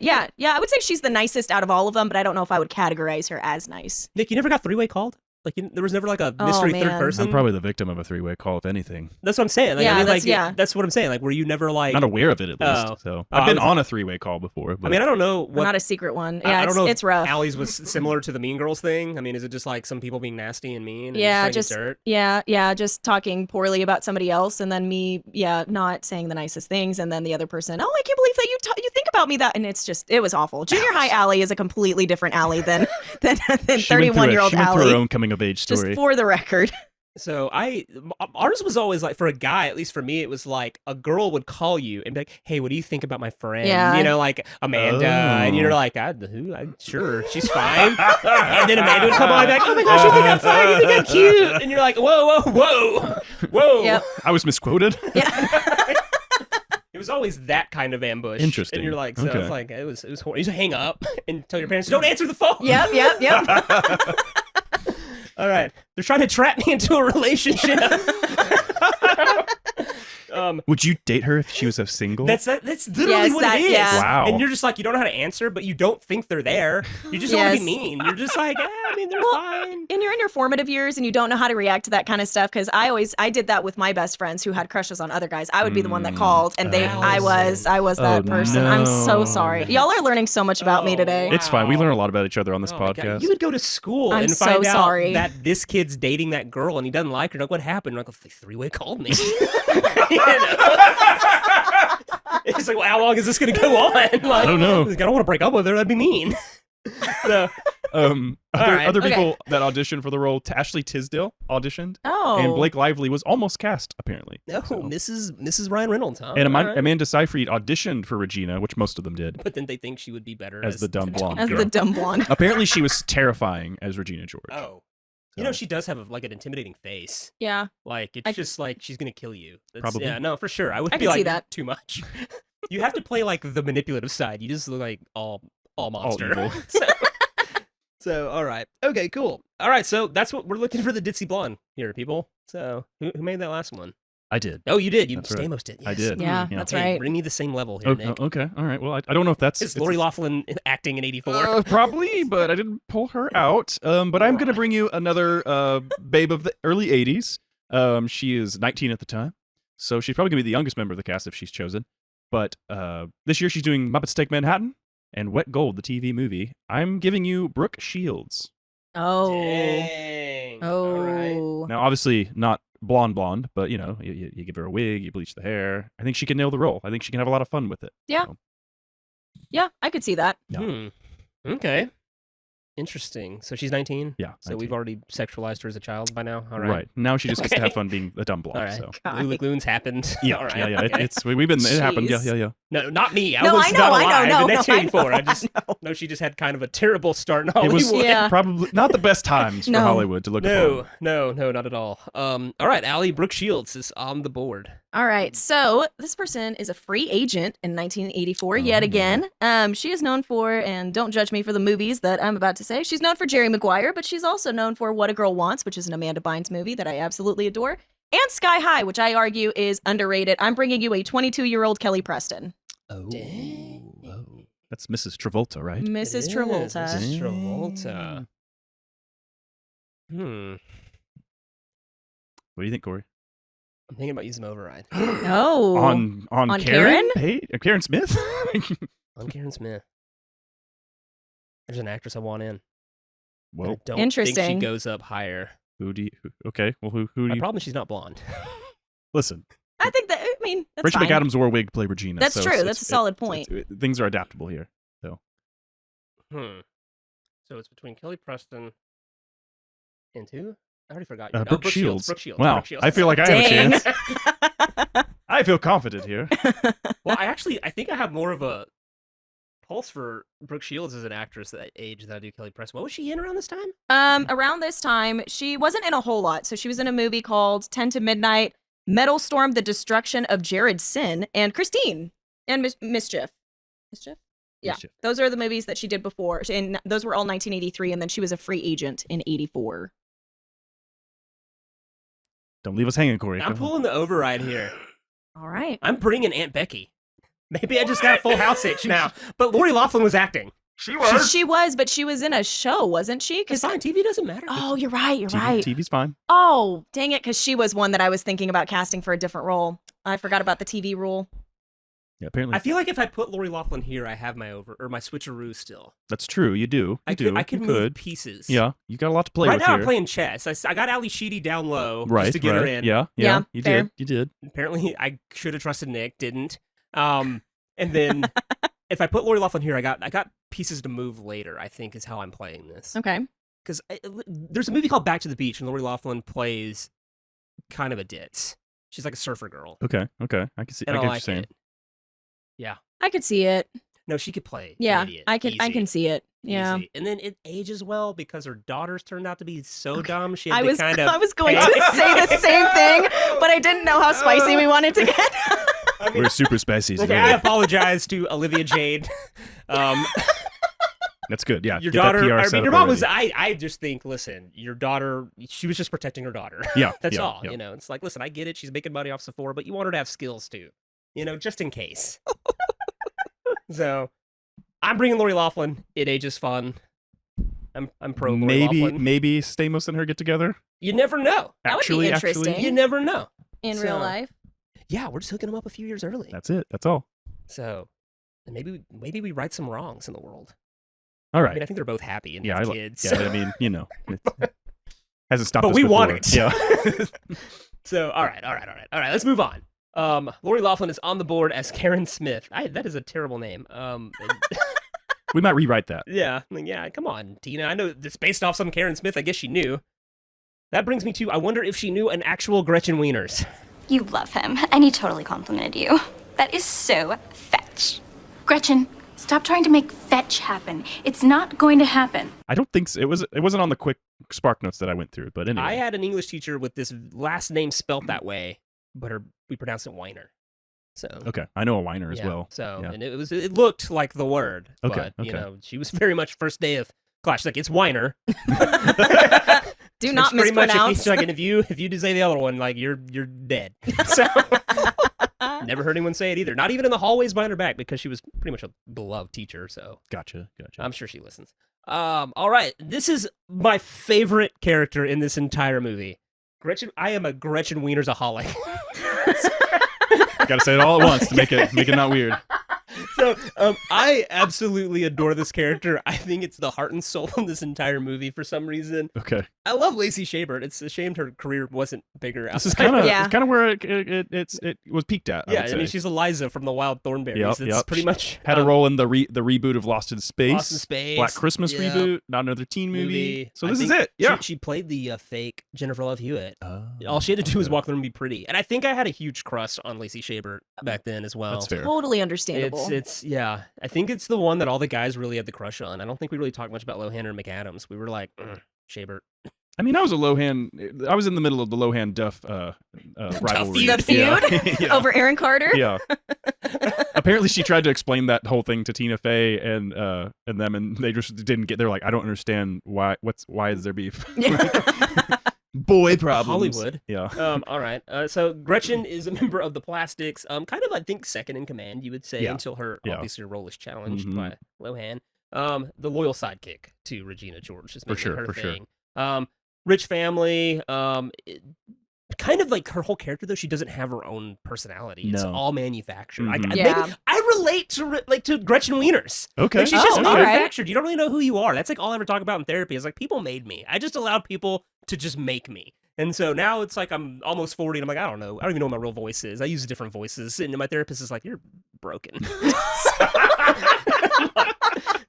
would say she's the nicest out of all of them. But I don't know if I would categorize her as nice. Nick, you never got three-way called? Like, there was never like a Oh, mystery third man. person? I'm probably the victim of a three-way call, if anything. That's what I'm saying. Like, Yeah, I mean, that's- like, yeah. that's what I'm saying. Like, were you never like... Not aware of it at least. Oh. So Oh, I've been I was- on a three-way call before. But I mean, I don't know what... Not a secret one. I Yeah, don't know it's rough. Ally's was similar to the Mean Girls thing. I mean, is it just like some people being nasty and mean? And Yeah, just trying to just get dirt? just talking poorly about somebody else, and then me, not saying the nicest things, and then the other person, oh, I can't believe that you think about me that, and it was awful. Junior high Allie is a completely different Allie than She went through 31-year-old She went through her Allie. own coming of age Just story. for the record. So ours was always like, for a guy, at least for me, it was like a girl would call you and be like, hey, what do you think about my friend? Yeah. You know, like Amanda. And you're Oh. like, sure, she's fine. And then Amanda would come on and be like, oh my gosh, you think I'm fine? You think I'm cute? And you're like, whoa. Yep. I was misquoted. Yeah. It was always that kind of ambush. Interesting. And you're like, so Okay. it's like, it was horrible. You just hang up and tell your parents, don't answer the phone. Yep. All right. They're trying to trap me into a relationship. Would you date her if she was a single? That's literally Yes, what that- it is. yeah. Wow. And you're just like, you don't know how to answer, but you don't think they're there. You just don't want to be Yes. mean. You're just like, I mean, they're fine. And you're in your formative years and you don't know how to react to that kind of stuff, because I did that with my best friends who had crushes on other guys. I would be the one that called, and I was that Oh, person. I'm so no. sorry. Y'all are learning so much about me today. It's fine. We learn a lot about each other on this Oh my God. podcast. You would go to school I'm and so find out sorry. that this kid's dating that girl and he doesn't like her. Like, what happened? You're like, they three-way called me. You know? It's like, well, how long is this going to go on? Like, I don't know. I don't want to break up with her. That'd be mean. So, right. Other Okay. people that auditioned for the role, Ashley Tisdale auditioned, Oh. and Blake Lively was almost cast apparently. no, So- Mrs. Ryan Reynolds, huh? And All right. Amanda Seyfried auditioned for Regina, which most of them did, But then they think she would be better as the dumb blonde. As girl. the dumb blonde. Apparently, she was terrifying as Regina George. Oh. You know, she does have an intimidating face. Yeah. Like, it's just like she's going to kill you. Probably. Yeah, no, for sure. I would I be can like, see that. too much. You have to play like the manipulative side. You just look like all monster. evil. so, all right. Okay, cool. All right, so that's what we're looking for, the ditzy blonde here, people. So, who made that last one? I did. Oh, you did. You That's right. Stamos did. I Yes. did. Yeah, Yeah. that's Hey, right. bring me the same level here, Nick. Okay. All right. Well, I don't know if that's Is Lori Loughlin acting in 84? Probably, but I didn't pull her out. But I'm going to bring you another babe of the early 80s. She is 19 at the time, so she's probably going to be the youngest member of the cast if she's chosen. But this year she's doing Muppets Take Manhattan and Wet Gold, the TV movie. I'm giving you Brooke Shields. Oh. Dang. All right. Now, obviously not blonde, but you know, you give her a wig, you bleach the hair. I think she can nail the role. I think she can have a lot of fun with it. Yeah. So, Yeah, I could see that. yeah. Okay. Interesting. So she's 19? Yeah. So we've 19. already sexualized her as a child by now? All right. Right. Now she just gets to have Okay. fun being a dumb blonde. All right. So. God. Blue Lagoons happened. Yeah, All right. yeah. Okay. We've been. It happened. Yeah, Jeez. yeah, yeah. No, not me. I No, was I know, not I know, alive no, in no, I 1984. I know, just I know. know she just had kind of a terrible start in It Hollywood. was Yeah. probably not the best times for No. Hollywood to look upon. No, not at all. All right, Aly, Brooke Shields is on the board. All right, so this person is a free agent in 1984 yet Oh. again. She is known for, and don't judge me for the movies that I'm about to say, she's known for Jerry Maguire, but she's also known for What a Girl Wants, which is an Amanda Bynes movie that I absolutely adore, and Sky High, which I argue is underrated. I'm bringing you a 22-year-old Kelly Preston. Oh. That's Mrs. Travolta, right? Mrs. It Travolta. is Mrs. Travolta. What do you think, Corey? I'm thinking about using override Oh. On On Karen? Karen? Hey, Karen Smith? on Karen Smith. There's an actress I want in. Well, I don't think Interesting. she goes up higher. okay. Well, who do My you problem is she's not blonde. listen? I think that, I mean, that's Rachel fine. McAdams wore a wig to play Regina. That's so true. it's- That's a it's- solid it's- point. things are adaptable here. So it's between Kelly Preston and who? I already forgot. Brooke Shields. Brooke Shields. Wow. Brooke Shields. I feel like I have a Dang. chance. I feel confident here. Well, I think I have more of a pulse for Brooke Shields as an actress that age than I do Kelly Preston. What was she in around this time? Around this time, she wasn't in a whole lot. So she was in a movie called 10 to Midnight, Metal Storm, The Destruction of Jared Sin, and Christine, and Mischief. Mischief? Yeah. Mischief. Those are the movies that she did before. And those were all 1983, and then she was a free agent in 84. Don't leave us hanging, Corey. I'm Come on. pulling the override here. All right. I'm bringing Aunt Becky. Maybe I just got a full house itch now. But Lori Loughlin was acting. She was. She was, but she was in a show, wasn't she? It's fine. TV doesn't matter. Oh, you're right. You're right. TV's fine. Oh, dang it, because she was one that I was thinking about casting for a different role. I forgot about the TV role. Yeah, apparently I feel like if I put Lori Loughlin here, I have my my switcheroo still. that's true. You do. I You could You move pieces. Yeah, you got a lot to play Right with now here. I'm playing chess. I got Ali Sheedy down low right, just to get right. her in. Yeah, Yeah, you fair. did. You did. Apparently, I should have trusted Nick, didn't. And then if I put Lori Loughlin here, I got pieces to move later. I think is how I'm playing this. Okay. Because there's a movie called Back to the Beach, and Lori Loughlin plays kind of a ditz. She's like a surfer girl. Okay. I can see. I And get I what you're like saying. it. Yeah. I could see it. No, she could play. an Yeah, idiot. I can Easy. see it. Yeah. Easy. And then it ages well because her daughters turned out to be so dumb. She had I to was kind of. I was going to say the same thing, but I didn't know how spicy we wanted to get. We're super spicy Okay, today. I apologize to Olivia Jade. That's good. Yeah. Your get that daughter. PR I set mean, your up mom was. already. I just think. Listen, your daughter. She was just protecting her daughter. Yeah. That's yeah, all. yeah. You know, it's like, listen, I get it. She's making money off Sephora, but you want her to have skills too. You know, just in case. So, I'm bringing Lori Loughlin. It ages fun. I'm pro Lori Loughlin. Maybe Stamos and her get together. You never know. That would be interesting. You never know. In So- real life. Yeah, we're just hooking them up a few years early. That's it. That's all. So, and maybe we right some wrongs in the world. All I right. mean, I think they're both happy and Yeah, have I kids. Yeah, I mean, you know, it hasn't stopped But us we before. want it. Yeah. So, all right. Let's move on. Lori Loughlin is on the board as Karen Smith. That is a terrible name. We might rewrite that. Yeah, come on, Tina. I know it's based off some Karen Smith. I guess she knew. That brings me to, I wonder if she knew an actual Gretchen Wieners. You love him, and he totally complimented you. That is so fetch. Gretchen, stop trying to make fetch happen. It's not going to happen. I don't think so. It wasn't on the quick spark notes that I went through, but anyway. I had an English teacher with this last name spelt that way, but we pronounced it Weiner. So Okay, I know a whiner as yeah, well. So yeah. and it looked like the word. Okay, But, you okay. know, she was very much first day of class. She's like, it's Weiner. Do not Pretty much, mispronounce. she's like, and if you do say the other one, like you're dead. So never heard anyone say it either. Not even in the hallways behind her back, because she was pretty much a beloved teacher. So Gotcha. I'm sure she listens. All right, this is my favorite character in this entire movie. Gretchen. I am a Gretchen Wienersaholic. Got to say it all at once to make it not weird. So I absolutely adore this character. I think it's the heart and soul of this entire movie for some reason. Okay. I love Lacey Chabert. It's a shame her career wasn't bigger. This is Yeah. kind of where it was peaked at. Yeah, I mean, she's Eliza from the Wild Thornberries. It's pretty much had a role in the reboot of Lost in Space. Lost in Space. Black Christmas reboot. Not another teen movie. So this is it. Yeah. She played the fake Jennifer Love Hewitt. All she had to do was walk through and be pretty. And I think I had a huge crush on Lacey Chabert back then as well. That's fair. Totally understandable. It's yeah. I think it's the one that all the guys really had the crush on. I don't think we really talked much about Lohan or McAdams. We were like, Chabert. I mean, I was in the middle of the Lohan Duff rivalry. The feud Yeah. over Aaron Carter. Yeah. Apparently, she tried to explain that whole thing to Tina Fey and them, and they just didn't get. They're like, I don't understand why is there beef? Boy problems. Hollywood. Yeah. All right. So Gretchen is a member of the Plastics. Kind of, I think, second in command, you would say, until her obviously her role is challenged by Lohan. The loyal sidekick to Regina George is making her thing. Rich family. Kind of like her whole character, though, she doesn't have her own personality. It's all manufactured. I relate to Gretchen Wieners. Okay. Like, she's just all right. manufactured. You don't really know who you are. That's like all I ever talk about in therapy. Is like, people made me. I just allowed people to just make me. And so now it's like I'm almost 40 and I'm like, I don't know. I don't even know what my real voice is. I use different voices. And my therapist is like, you're broken.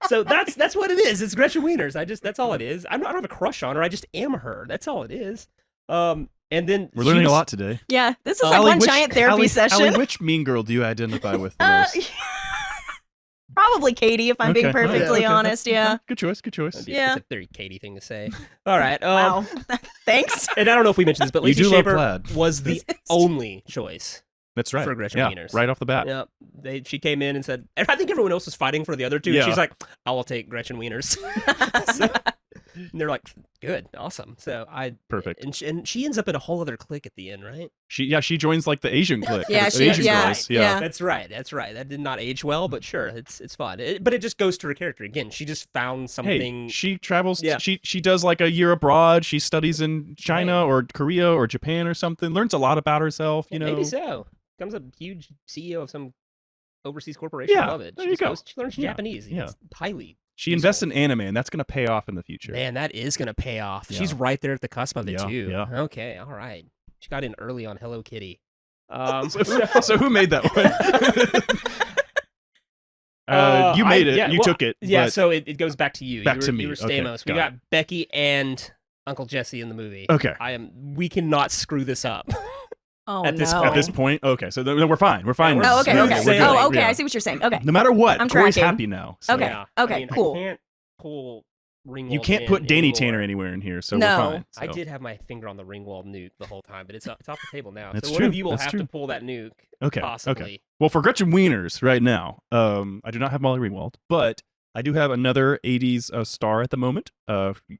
So that's what it is. It's Gretchen Wieners. That's all it is. I don't have a crush on her. I just am her. That's all it is. And then We're learning a lot today. Yeah, this is like one giant therapy session. Aly, which mean girl do you identify with the most? Probably Katie, if I'm being perfectly honest. Yeah. Good choice. Yeah. It's a very Katie thing to say. All right. Wow. Thanks. And I don't know if we mentioned this, but You Lacey do love Chabert plaid. was the only choice. That's right. For Gretchen yeah, Wieners. right off the bat. Yeah, she came in and said, and I think everyone else was fighting for the other two. Yeah. And she's like, I will take Gretchen Wieners. And they're like, good, awesome. So Perfect. And she ends up in a whole other clique at the end, right? She joins like the Asian clique. Yeah, the Asian yeah, girls. yeah. That's right. That did not age well, but sure, it's fun. But it just goes to her character again. She just found something. Hey, she travels. Yeah. She does like a year abroad. She studies in China or Korea or Japan or something. Learns a lot about herself. You know. Maybe so. Becomes a huge CEO of some overseas corporation. Yeah, I love it. there you go. She learns Japanese. Yeah. It's highly. She invests in anime, and that's going to pay off in the future. Man, that is going to pay off. Yeah. She's right there at the cusp of it, Yeah, too. yeah. Okay, all right. She got in early on Hello Kitty. So who made that one? You made it. You took it. Yeah, but so it goes back to you. Back to me. You were Okay, Stamos. We got got Becky and Uncle Jesse in the movie. Okay. We cannot screw this up. Oh, At this no. point. At this point, okay, so then we're fine. We're fine. Oh, okay, We're okay. good. Oh, okay. Yeah. I see what you're saying. Okay. No matter what, I'm Corey's tracking. happy now. So. Okay. Yeah. Okay, I mean, cool. I can't pull Ringwald You can't put in Danny anymore. Tanner anywhere in here, so No. we're fine. So. I did have my finger on the Ringwald nuke the whole time, but it's off the table now. That's so one true. of you will That's have true. to pull that nuke. Okay. Possibly. Okay. Well, for Gretchen Wieners right now, I do not have Molly Ringwald, but I do have another 80s star at the moment.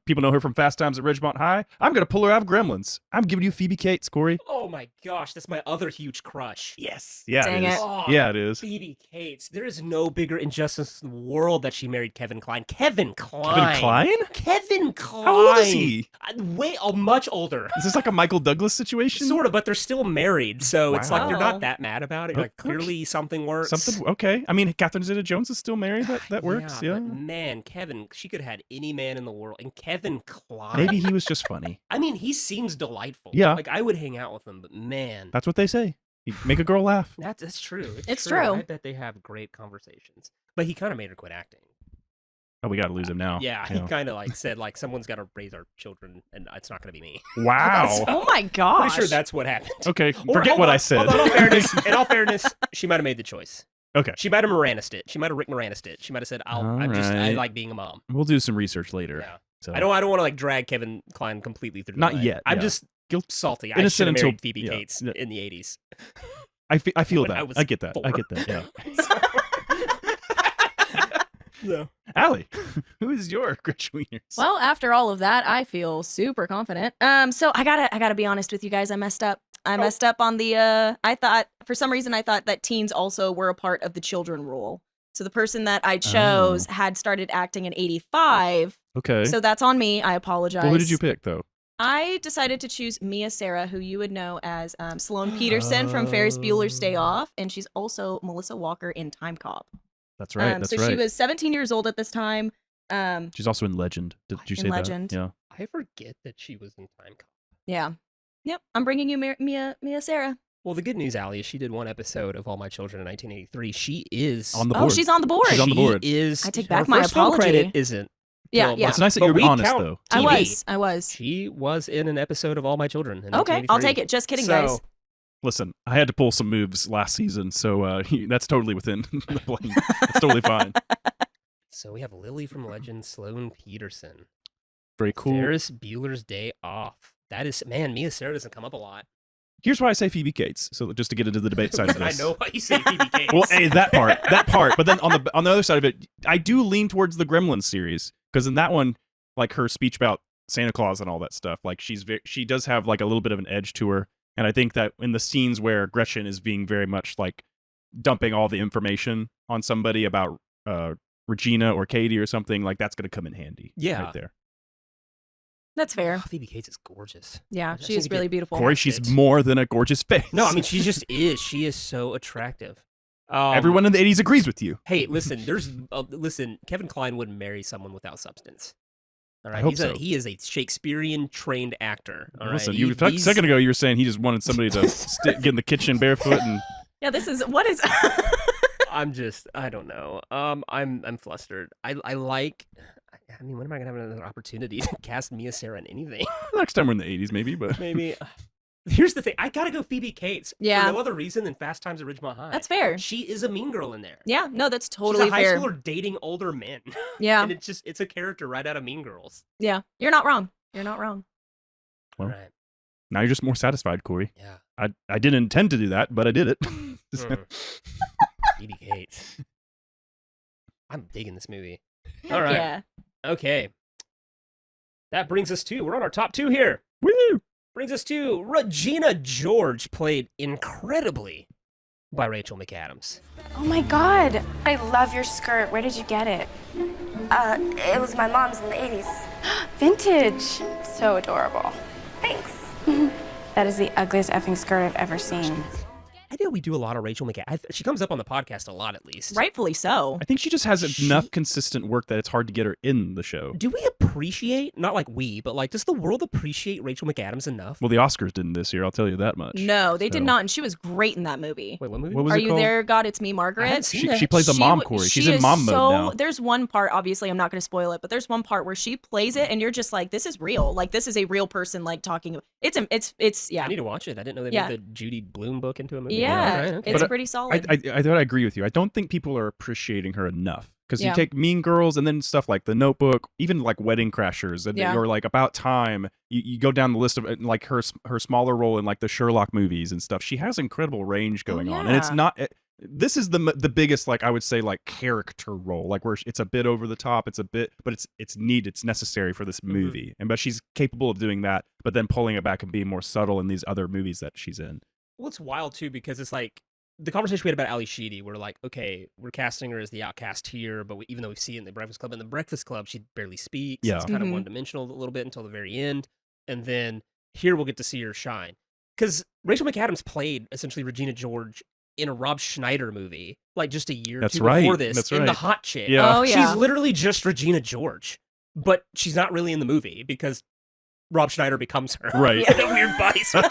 People know her from Fast Times at Ridgemont High. I'm going to pull her out of Gremlins. I'm giving you Phoebe Cates, Corey. Oh my gosh, that's my other huge crush. Yes. Yeah, Dang it is. it. Oh, Yeah, it is. Phoebe Cates. There is no bigger injustice in the world that she married Kevin Kline. Kevin Kline. Kevin Kline? Kevin Kline. How old is he? Much older. Is this like a Michael Douglas situation? Sort of, but they're still married, so it's like they're Wow. not that mad about it. Like, clearly something works. Something okay. I mean, Catherine Zeta-Jones is still married. That works. Yeah. But man, Kevin, she could have had any man in the world, and Kevin Kline. Maybe he was just funny. I mean, he seems delightful. Yeah. Like I would hang out with him, but man, That's what they say. You make a girl laugh. that's true. It's true. I bet they have great conversations. But he kind of made her quit acting. Oh, we got to lose him now. Yeah, he Yeah. kind of like said like someone's got to raise our children, and it's not going to be me. Wow. Oh my gosh. Pretty sure that's what happened. Okay, Or, forget hold what on, I said. hold on, in all fairness, she might have made the choice. Okay. She might have Moranised it. She might have Rick Moranised it. She might have said, I Alright. like being a mom. We'll do some research later. Yeah. So. I don't want to like drag Kevin Kline completely through the Not mud. yet, I'm yeah. just salty. I should Innocent have until- married Phoebe yeah. Cates in the 80s. I feel when that. I was I get that. I 4. get that. Yeah. No. Allie, who is your Gretchen Wieners? Well, after all of that, I feel super confident. So I gotta be honest with you guys. I messed up. I messed up on the. I thought for some reason I thought that teens also were a part of the children rule. So the person that I chose had started acting in '85. Okay. So that's on me. I apologize. well, who did you pick though? I decided to choose Mia Sara, who you would know as Sloane Peterson from Ferris Bueller's Day Off, and she's also Melissa Walker in Time Cop. That's right. So she was 17 years old at this time. She's also in Legend. Did you say Legend. that? Yeah. I forget that she was in Time Cop. Yeah. Yep. I'm bringing you Mia Sara. Well, the good news, Aly, is she did one episode of All My Children in 1983. She is on the board. Oh, she's on the board. She's on the board. I take back my apology. Credit isn't. Yeah. It's nice that you're honest, though. TV. I was. She was in an episode of All My Children. In Okay, 1983. I'll take it. Just kidding, guys. Listen, I had to pull some moves last season, so that's totally within the blame. It's totally fine. So we have Lily from Legend, Sloane Peterson. Very cool. Ferris Bueller's Day Off. That is, man, Mia Sara doesn't come up a lot. Here's why I say Phoebe Cates. So just to get into the debate side of this. I know why you say Phoebe Cates. Well, hey, that part. But then on the other side of it, I do lean towards the Gremlins series, because in that one, like her speech about Santa Claus and all that stuff, like she does have like a little bit of an edge to her. And I think that in the scenes where Gretchen is being very much like dumping all the information on somebody about Regina or Caddy or something, like that's going to come in handy. Yeah. Right there. That's fair. Oh, Phoebe Cates is gorgeous. Yeah, she is really beautiful. Corey, she's more than a gorgeous face. No, I mean, she just is. She is so attractive. Everyone in the 80s agrees with you. Hey, listen, listen, Kevin Kline wouldn't marry someone without substance. All right, I hope so. He is a Shakespearean trained actor. All right, Listen, a second ago you were saying he just wanted somebody to get in the kitchen barefoot and. Yeah, what is. I don't know. I'm flustered. I mean, when am I gonna have another opportunity to cast Mia Sara in anything? Next time we're in the 80s, maybe, but maybe. Here's the thing. I gotta go Phoebe Cates. Yeah. For no other reason than Fast Times at Ridgemont High. That's fair. She is a mean girl in there. Yeah, no, that's totally She's a high fair. schooler dating older men. Yeah. And it's a character right out of Mean Girls. Yeah, you're not wrong. You're not wrong. Well, right. Now you're just more satisfied, Corey. Yeah. I didn't intend to do that, but I did it. Phoebe Cates. I'm digging this movie. All right. Yeah. Okay. That brings us to, we're on our top 2 here. Woo! Brings us to Regina George, played incredibly by Rachel McAdams. Oh my god, I love your skirt. Where did you get it? It was my mom's in the 80s. Vintage. So adorable. Thanks. That is the ugliest effing skirt I've ever seen. I know we do a lot of Rachel McAdams. She comes up on the podcast a lot, at least. Rightfully so. I think she just has enough consistent work that it's hard to get her in the show. Do we appreciate, not like we, but like, does the world appreciate Rachel McAdams enough? Well, the Oscars didn't this year, I'll tell you that much. No, they did not, and she was great in that movie. Wait, what movie? What was Are it you called? there, God? It's Me, Margaret. She plays a mom, Corey. She's in mom mode now. There's one part, obviously, I'm not going to spoil it, but there's one part where she plays it, and you're just like, this is real. Like, this is a real person, like, talking. It's yeah. I need to watch it. I didn't know they made the Judy Blume book into a movie. Yeah, Right, okay. it's pretty solid. I thought I agree with you. I don't think people are appreciating her enough. Because Yeah. you take Mean Girls and then stuff like The Notebook, even like Wedding Crashers, and Yeah. or like About Time. You go down the list of like her smaller role in like the Sherlock movies and stuff. She has incredible range going on, and it's yeah. not. This is the biggest, like I would say, like character role, like where it's a bit over the top. It's a bit, but it's needed. It's necessary for this movie, but she's capable of doing that. But then pulling it back and being more subtle in these other movies that she's in. Well, it's wild too because it's like the conversation we had about Ally Sheedy. We're like, okay, we're casting her as the outcast here, but even though we see it in the Breakfast Club, she barely speaks. Yeah. It's kind of one-dimensional a little bit until the very end, and then here we'll get to see her shine. Because Rachel McAdams played essentially Regina George in a Rob Schneider movie, like just a year or two before this, That's in right. The Hot Chick. Yeah. Oh, yeah. She's literally just Regina George, but she's not really in the movie because Rob Schneider becomes her. Right. In a weird body switch.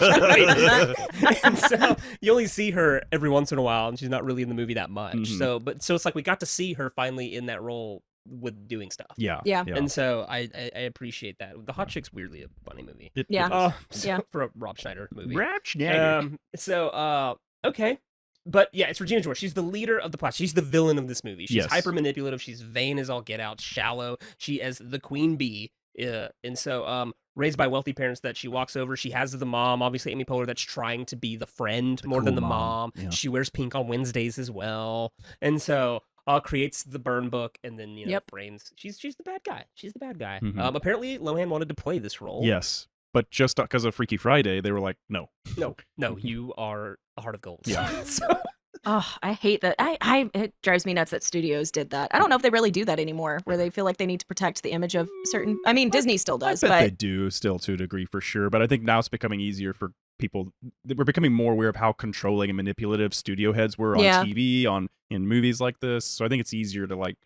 And so you only see her every once in a while, and she's not really in the movie that much. Mhm. So it's like we got to see her finally in that role with doing stuff. Yeah. Yeah. And so I appreciate that. The Hot Chick's weirdly a funny movie. Yeah. So for a Rob Schneider movie. Rob Schneider. Okay. But yeah, it's Regina George. She's the leader of the plot. She's the villain of this movie. She's Yes. hyper manipulative. She's vain as all get out, shallow. She is the queen bee. And so raised by wealthy parents that she walks over. She has the mom, obviously Amy Poehler, that's trying to be the friend more than cool the mom. mom. Yeah. She wears pink on Wednesdays as well. And so creates the burn book and then, frames. She's the bad guy. She's the bad guy. Mhm. Apparently Lohan wanted to play this role. Yes. But just because of Freaky Friday, they were like, no. No, you are a heart of gold. Yeah. Oh, I hate that. It drives me nuts that studios did that. I don't know if they really do that anymore, where they feel like they need to protect the image of certain. I mean, Disney still does, I bet but they do still to a degree for sure. But I think now it's becoming easier for people. We're becoming more aware of how controlling and manipulative studio heads were on Yeah. TV, in movies like this. So I think it's easier to like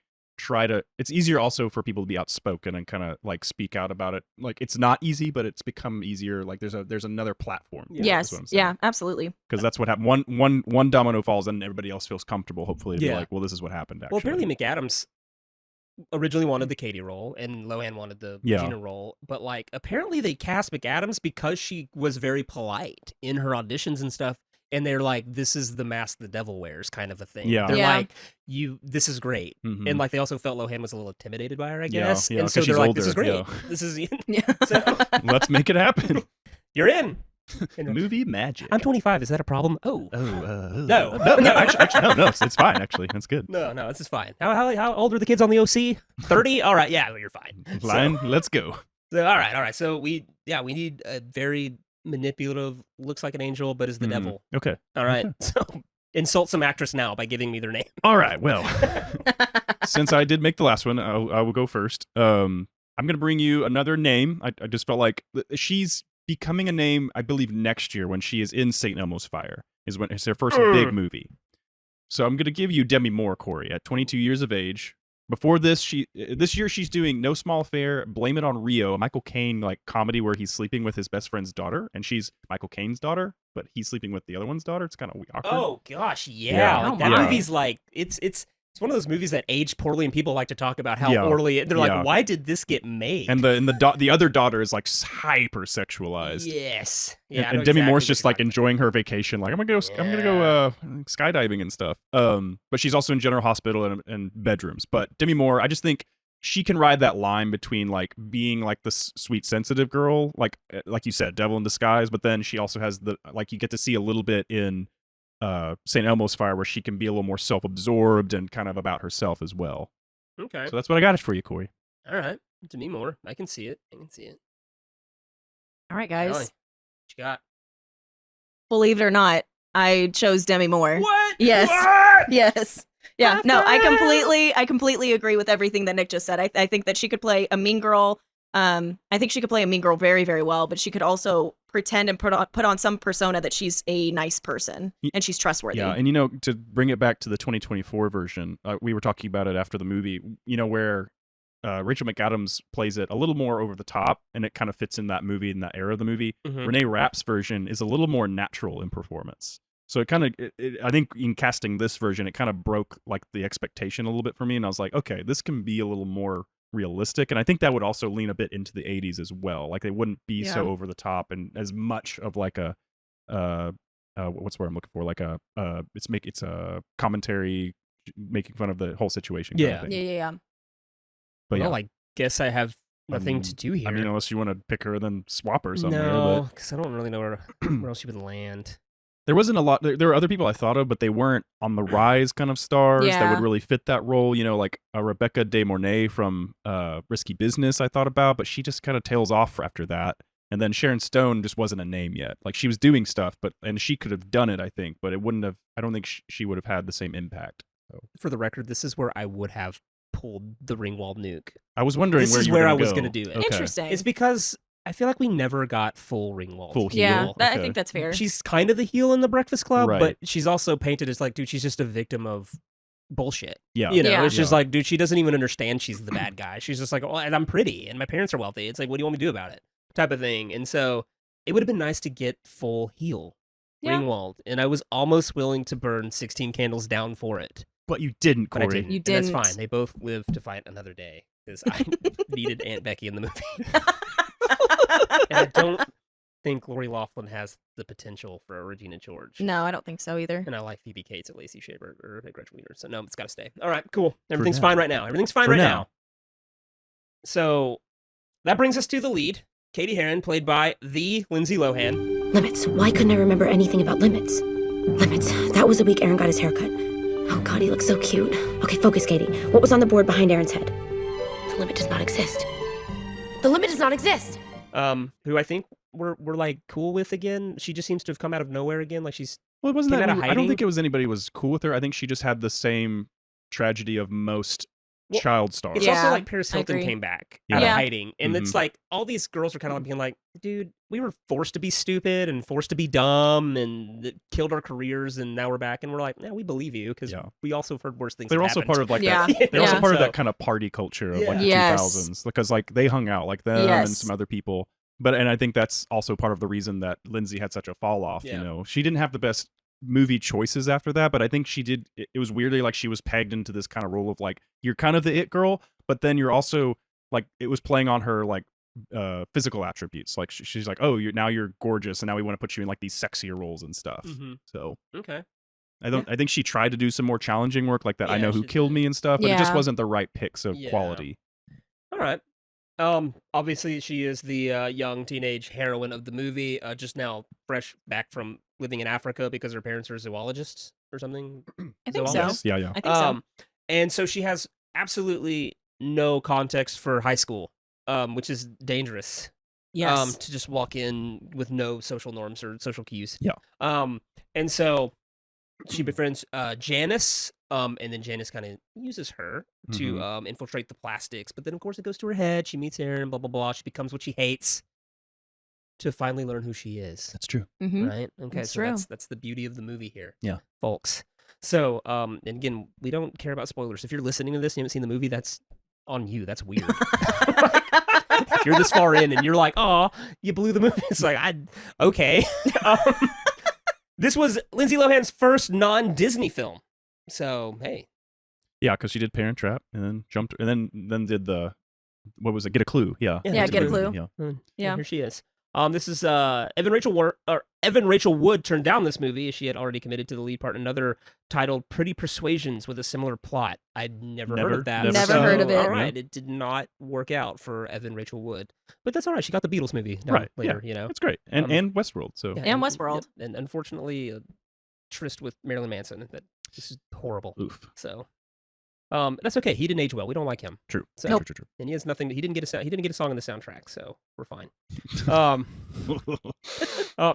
it's easier also for people to be outspoken and kind of like speak out about it. Like it's not easy, but it's become easier. Like there's another platform. yes, yeah, absolutely. Because that's what happened. One domino falls and everybody else feels comfortable. Hopefully, to be like, well, this is what happened. Actually, Well, apparently McAdams originally wanted the Katie role and Lohan wanted the Regina role, but like apparently they cast McAdams because she was very polite in her auditions and stuff. And they're like, this is the mask the devil wears kind of a thing. Yeah. They're Yeah. like, this is great. Mhm. And like they also felt Lohan was a little intimidated by her, I Yeah, guess. yeah, and so 'cause they're she's like, this is older, great. yeah. This is Yeah. so Let's make it happen. you're in. Movie magic. I'm 25. Is that a problem? Oh. No, actually, no, it's fine. Actually, that's good. No, this is fine. How old are the kids on the OC? 30? All right, yeah, you're fine. Line, let's go. So, all right. So we need a very manipulative, looks like an angel, but is the devil. Okay. All right. So insult some actress now by giving me their name. All right. Well, since I did make the last one, I will go first. I'm gonna bring you another name. I just felt like she's becoming a name, I believe, next year when she is in St. Elmo's Fire. Is when it's her first big movie. So I'm gonna give you Demi Moore, Corey, at 22 years of age. Before this, this year she's doing No Small Affair, Blame It on Rio, a Michael Caine like comedy where he's sleeping with his best friend's daughter, and she's Michael Caine's daughter, but he's sleeping with the other one's daughter. It's kind of awkward. Oh gosh, yeah. Yeah. Like, that Yeah. movie's like it's one of those movies that age poorly, and people like to talk about how Yeah. poorly. They're Yeah. like, why did this get made? And the other daughter is like hyper sexualized. Yes. And, Yeah. I know and Demi exactly Moore's what just you're like talking enjoying her vacation. Like I'm gonna go skydiving and stuff. But she's also in General Hospital and bedrooms. But Demi Moore, I just think she can ride that line between like being like the sweet sensitive girl, like you said, devil in disguise. But then she also has you get to see a little bit in St. Elmo's Fire where she can be a little more self-absorbed and kind of about herself as well. about. Okay. So that's what I got for you, Corey. All right. Demi Moore. I can see it. All right, Allie, guys. what you got? Believe it or not, I chose Demi Moore. What? Yes. What? Yes. Yeah. No, I completely agree with everything that Nick just said. I think that she could play a mean girl. I think she could play a mean girl very, very well, but she could also pretend and put on some persona that she's a nice person and she's trustworthy. Yeah, and to bring it back to the 2024 version, we were talking about it after the movie, where Rachel McAdams plays it a little more over the top, and it kind of fits in that movie, in that era of the movie. Mhm. Renee Rapp's version is a little more natural in performance. So it kind of, I think in casting this version, it kind of broke like the expectation a little bit for me, and I was like, okay, this can be a little more realistic, and I think that would also lean a bit into the 80s as well. Like they wouldn't be so over the top and as much of like a what's the word I'm looking for? Like it's a commentary making fun of the whole situation. Kind of thing. Yeah. But Well, I guess I have nothing mean- to do here. I mean, unless you want to pick her, then swap her somewhere. no, But because I don't really know where else she would land. there wasn't a lot. There were other people I thought of, but they weren't on the rise kind of stars that Yeah. would really fit that role. Like Rebecca De Mornay from Risky Business I thought about, but she just kind of tails off after that. And then Sharon Stone just wasn't a name yet. Like she was doing stuff, and she could have done it, I think, but it wouldn't have. I don't think she would have had the same impact. So For the record, this is where I would have pulled the Ringwald nuke. I was wondering This where is you were where gonna I was go. gonna do it. Okay. Interesting. It's because I feel like we never got full Ringwald. Full heel. Yeah, I Okay. think that's fair. She's kind of the heel in the Breakfast Club, Right. but she's also painted as like, dude, she's just a victim of bullshit. Yeah. Yeah. It's just like, dude, she doesn't even understand she's the bad guy. She's just like, oh, and I'm pretty, and my parents are wealthy. It's like, what do you want me to do about it? Type of thing. And so it would have been nice to get full heel Yeah. Ringwald, and I was almost willing to burn 16 candles down for it, But you didn't, but I Corey. didn't. You And that's didn't. fine. They both live to fight another day because I needed Aunt Becky in the movie. And I don't think Lori Loughlin has the potential for a Regina George. No, I don't think so either. And I like Phoebe Cates at Lacey Shaver or at Gretchen Wiener. So no, it's got to stay. All right, cool. Everything's now. fine right now. Everything's fine For right now. now. So that brings us to the lead. Katie Heron, played by the Lindsay Lohan. Limits. Why couldn't I remember anything about limits? Limits. That was the week Aaron got his haircut. Oh God, he looks so cute. Okay, focus, Katie. What was on the board behind Aaron's head? The limit does not exist. The limit does not exist. Who I think we're like cool with again. She just seems to have come out of nowhere again. Like she's Well, it wasn't came that. out of I don't hiding. think it was anybody was cool with her. I think she just had the same tragedy of most child stars. It's Yeah, also like Paris I Hilton agree. came back Yeah. out of Yeah. hiding, and it's like all these girls are kind of like being like, "Dude, we were forced to be stupid and forced to be dumb, and it killed our careers, and now we're back." And we're like, "Yeah, we believe you because Yeah. we also have heard worse things." They're have also happened." part of like Yeah. that. They're also Yeah. part of So- that kind of party culture of like the Yes. 2000s because like they hung out like them and Yes. some other people. And I think that's also part of the reason that Lindsay had such a fall off. Yeah. You know, she didn't have the best movie choices after that, but I think she did. It was weirdly like she was pegged into this kind of role of like you're kind of the it girl, but then you're also like it was playing on her like physical attributes. Like she's like, oh, you're gorgeous, and now we want to put you in like these sexier roles and stuff. Mhm. So Okay. I think she tried to do some more challenging work like that. I Yeah, know who she killed did. me and stuff, but it just Yeah. wasn't the right picks of Yeah. quality. All right. Obviously she is the young teenage heroine of the movie, just now fresh back from living in Africa because her parents are zoologists or something. I think so. Zoologists? Yeah, yeah. I think so. And so she has absolutely no context for high school, which is dangerous. Yes. To just walk in with no social norms or social cues. Yeah. And so she befriends Janice, and then Janice kind of uses her to infiltrate the plastics. But then, of course, it goes to her head. She meets Aaron, blah, blah, blah. She becomes what she hates to finally learn who she is. That's true. Mhm. Right? Okay, That's so true. that's the beauty of the movie here. Yeah. Folks. So, and again, we don't care about spoilers. If you're listening to this and you haven't seen the movie, that's on you. That's weird. If you're this far in and you're like, oh, you blew the movie. It's like, okay. This was Lindsay Lohan's first non-Disney film. So, hey. Yeah, because she did Parent Trap and then jumped and then did the what was it? Get a Clue. Yeah. Yeah, Get a Clue. Yeah. And Yeah. here she is. This is Evan Rachel Wood turned down this movie as she had already committed to the lead part in another titled Pretty Persuasions with a similar plot. I'd never heard of that. Never heard of it. All right, it did not work out for Evan Rachel Wood. But that's all right. She got the Beatles movie done Right. later, Yeah. you know. It's great. And Westworld. So Yeah, And Westworld. yep, and unfortunately, a tryst with Marilyn Manson. That this is horrible. oof. So, that's okay. He didn't age well. We don't like him. True. So, True, true, and he has nothing. He didn't get a song in the soundtrack. So we're fine. true.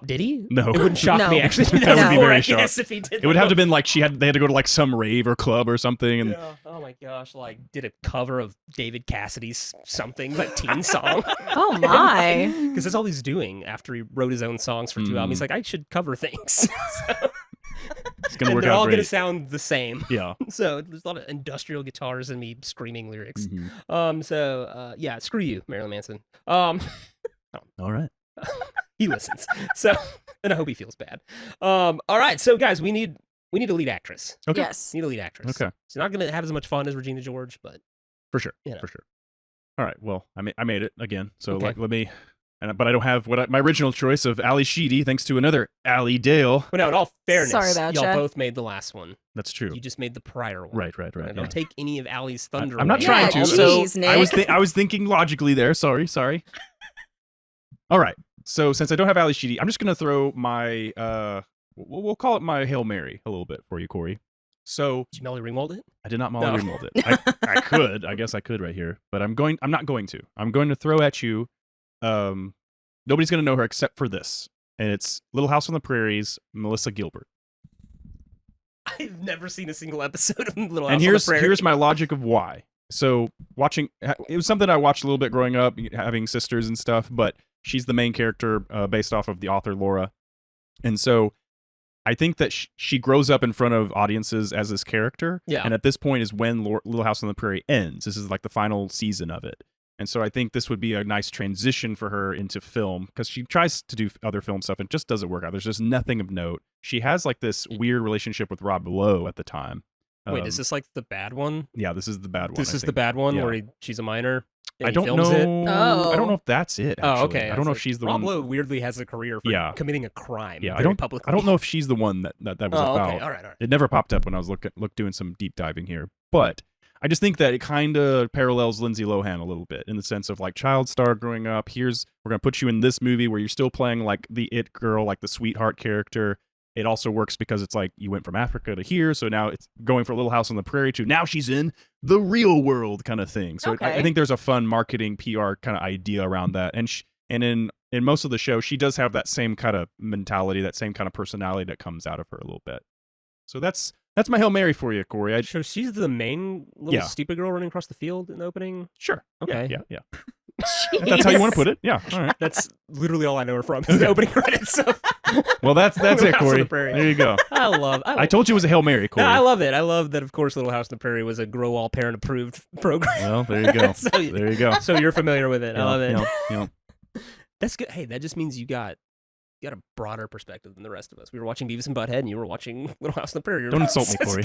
Did he? No. It wouldn't shock No. me actually. That would be very Yes, if he did. It would have to been like they had to go to like some rave or club or something and Yeah. Oh my gosh! Like did a cover of David Cassidy's something like teen song. Oh my. Because that's all he's doing after he wrote his own songs for 2 albums. He's like, I should cover things. it's gonna and work they're out all great. gonna sound the same. Yeah. So there's a lot of industrial guitars and me screaming lyrics. Mhm. Yeah, screw you, Marilyn Manson. All right. He listens. So, and I hope he feels bad. All right, so guys, we need a lead actress. Okay. Yes. We need a lead actress. Okay. She's not gonna have as much fun as Regina George, but For sure. You know. For sure. All right. Well, I made it again. So Okay. like let me but I don't have my original choice of Ally Sheedy thanks to another Aly Dale. but no, in all fairness, Sorry about y'all ya. both made the last one. That's true. You just made the prior one. Right. And Yeah. don't take any of Allie's thunder. I'm not away. trying to. Yeah, So geez, I was thinking logically there. Sorry. All right. So since I don't have Ally Sheedy, I'm just gonna throw my we'll call it my Hail Mary a little bit for you, Corey. So Did you Melody Ringwald it? I did not Molly No. Ringwald it. I could. I guess I could right here, but I'm not going to. I'm going to throw at you. Nobody's gonna know her except for this, and it's Little House on the Prairie's Melissa Gilbert. I've never seen a single episode of Little House And on the Prairie. here's my logic of why. So it was something I watched a little bit growing up, having sisters and stuff. But she's the main character based off of the author Laura, and so I think that she grows up in front of audiences as this character. Yeah. And at this point is when Little House on the Prairie ends. This is like the final season of it. And so I think this would be a nice transition for her into film because she tries to do other film stuff and just doesn't work out. There's just nothing of note. She has like this weird relationship with Rob Lowe at the time. Wait, is this like the bad one? Yeah, this is the bad one. This I is the think. bad one Yeah. where she's a minor. and I he don't films know. It. Oh. I don't know if that's it. Oh, Actually. okay. I don't know if she's the Rob one. Lowe weirdly has a career for Yeah. committing a crime. Yeah, I very don't. publicly. I don't know if she's the one that was Oh, about. okay. All right. It never popped up when I was doing some deep diving here, but I just think that it kind of parallels Lindsay Lohan a little bit in the sense of like child star growing up. We're gonna put you in this movie where you're still playing like the it girl, like the sweetheart character. It also works because it's like you went from Africa to here, so now it's going for Little House on the Prairie to now she's in the real world kind of thing. So I Okay. think there's a fun marketing PR kind of idea around that, and in in most of the show, she does have that same kind of mentality, that same kind of personality that comes out of her a little bit. So that's my Hail Mary for you, Corey. So she's the main little stupid girl running across the field in the opening? Sure. Okay. Yeah. That's how you want to put it? Yeah. All right. That's literally all I know her from. Is the opening credits. So. Well, that's it, House on Corey. the Prairie. There you go. I told you it was a Hail Mary, Corey. No, I love it. I love that, of course, Little House on the Prairie was a Grow All Parent Approved program. Well, there you go. There you go. So you're familiar with it. I love it. Yeah. That's good. Hey, that just means you got a broader perspective than the rest of us. We were watching Beavis and Butthead, and you were watching Little House on the Prairie. Don't insult me, Corey.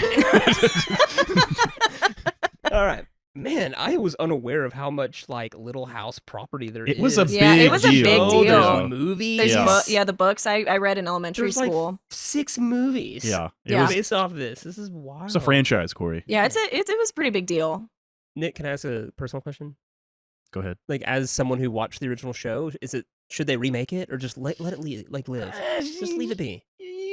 All right. Man, I was unaware of how much like Little House property there is. It was a big it was a big deal. deal. There's movies. There's the books I read in elementary There's school. like 6 movies. Yeah. Based off this. This is wild. It's a franchise, Corey. Yeah, it was a pretty big deal. Nick, can I ask a personal question? Go ahead. Like, as someone who watched the original show, should they remake it or just let it live? Just leave it be.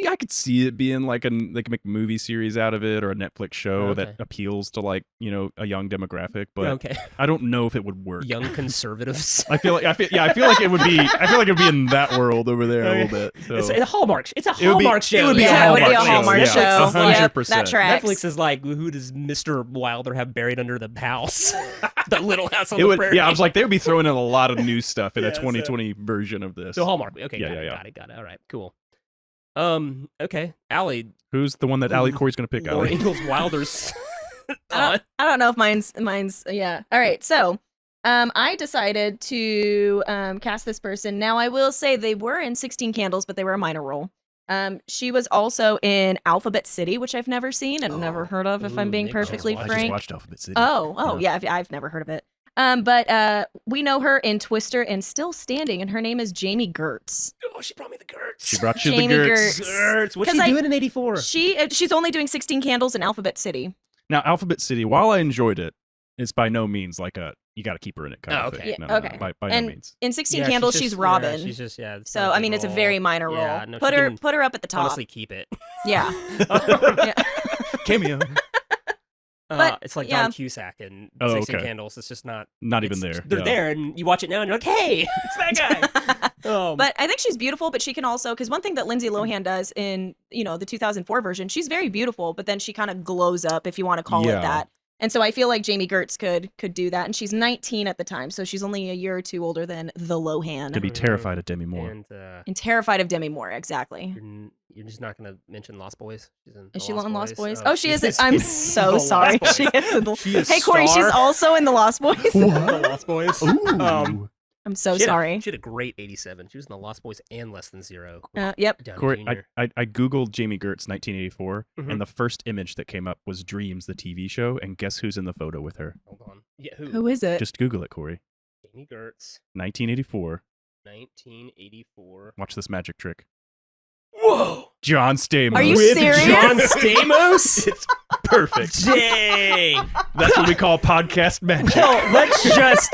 I could see it being like they could make a movie series out of it or a Netflix show that appeals to like, a young demographic, but I don't know if it would work. Young conservatives. I feel like it would be in that world over there a little bit. So. It's a Hallmark. It's a Hallmark show. It would be a Hallmark show. show. 100%. That tracks. Netflix is like, who does Mr. Wilder have buried under the house? The Little House on the Prairie. Yeah, I was like, they would be throwing in a lot of new stuff in a 2020 version of this. So Hallmark. Okay, yeah. Got it. All right, cool. Okay, Aly. Who's the one that Corey's going to pick? Laura Aly? Ingalls Wilder's. I don't know if mine's yeah. All right, so I decided to cast this person. Now I will say they were in 16 Candles, but they were a minor role. She was also in Alphabet City, which I've never seen and never heard of, if I'm being Nick perfectly I frank. just watched Alphabet City. Yeah, I've never heard of it. But we know her in Twister and Still Standing, and her name is Jamie Gertz. Oh, she brought me the Gertz. She brought you Jamie the Gertz. Gertz. What's she doing in 84? She's only doing 16 Candles in Alphabet City. Now, Alphabet City, while I enjoyed it, it's by no means like you got to keep her in it kind of thing. Yeah, No, okay. by and no means. in 16 Candles, she's Robin. Yeah, she's just it's so not a I mean, big it's a role. very minor role. Yeah, no, put she her can put her up at the top. Honestly, keep it. Yeah. Cameo. But, it's like John Cusack and 16 Candles. It's just not even there. They're there, and you watch it now, and you're like, hey, it's that guy. But I think she's beautiful, but she can also, because one thing that Lindsay Lohan does in, the 2004 version, she's very beautiful, but then she kind of glows up, if you want to call it that. And so I feel like Jamie Gertz could do that. And she's 19 at the time, so she's only a year or two older than the Lohan. To be terrified of Demi Moore. And terrified of Demi Moore, exactly. You're just not going to mention Lost Boys? Is she in Lost Boys? Oh, she is. I'm so sorry. She is in Hey, Corey, star. she's also in the Lost Boys. The Lost Boys. I'm so sorry. She had a great 87. She was in the Lost Boys and Less Than Zero. Yep. Corey, I Googled Jamie Gertz 1984, and the first image that came up was Dreams, the TV show, and guess who's in the photo with her? Hold on. Yeah, who? Who is it? Just Google it, Corey. Jamie Gertz. 1984. 1984. Watch this magic trick. Whoa! John Stamos. Are you With serious? John Stamos? It's perfect. Dang! That's what we call podcast magic. Well, let's just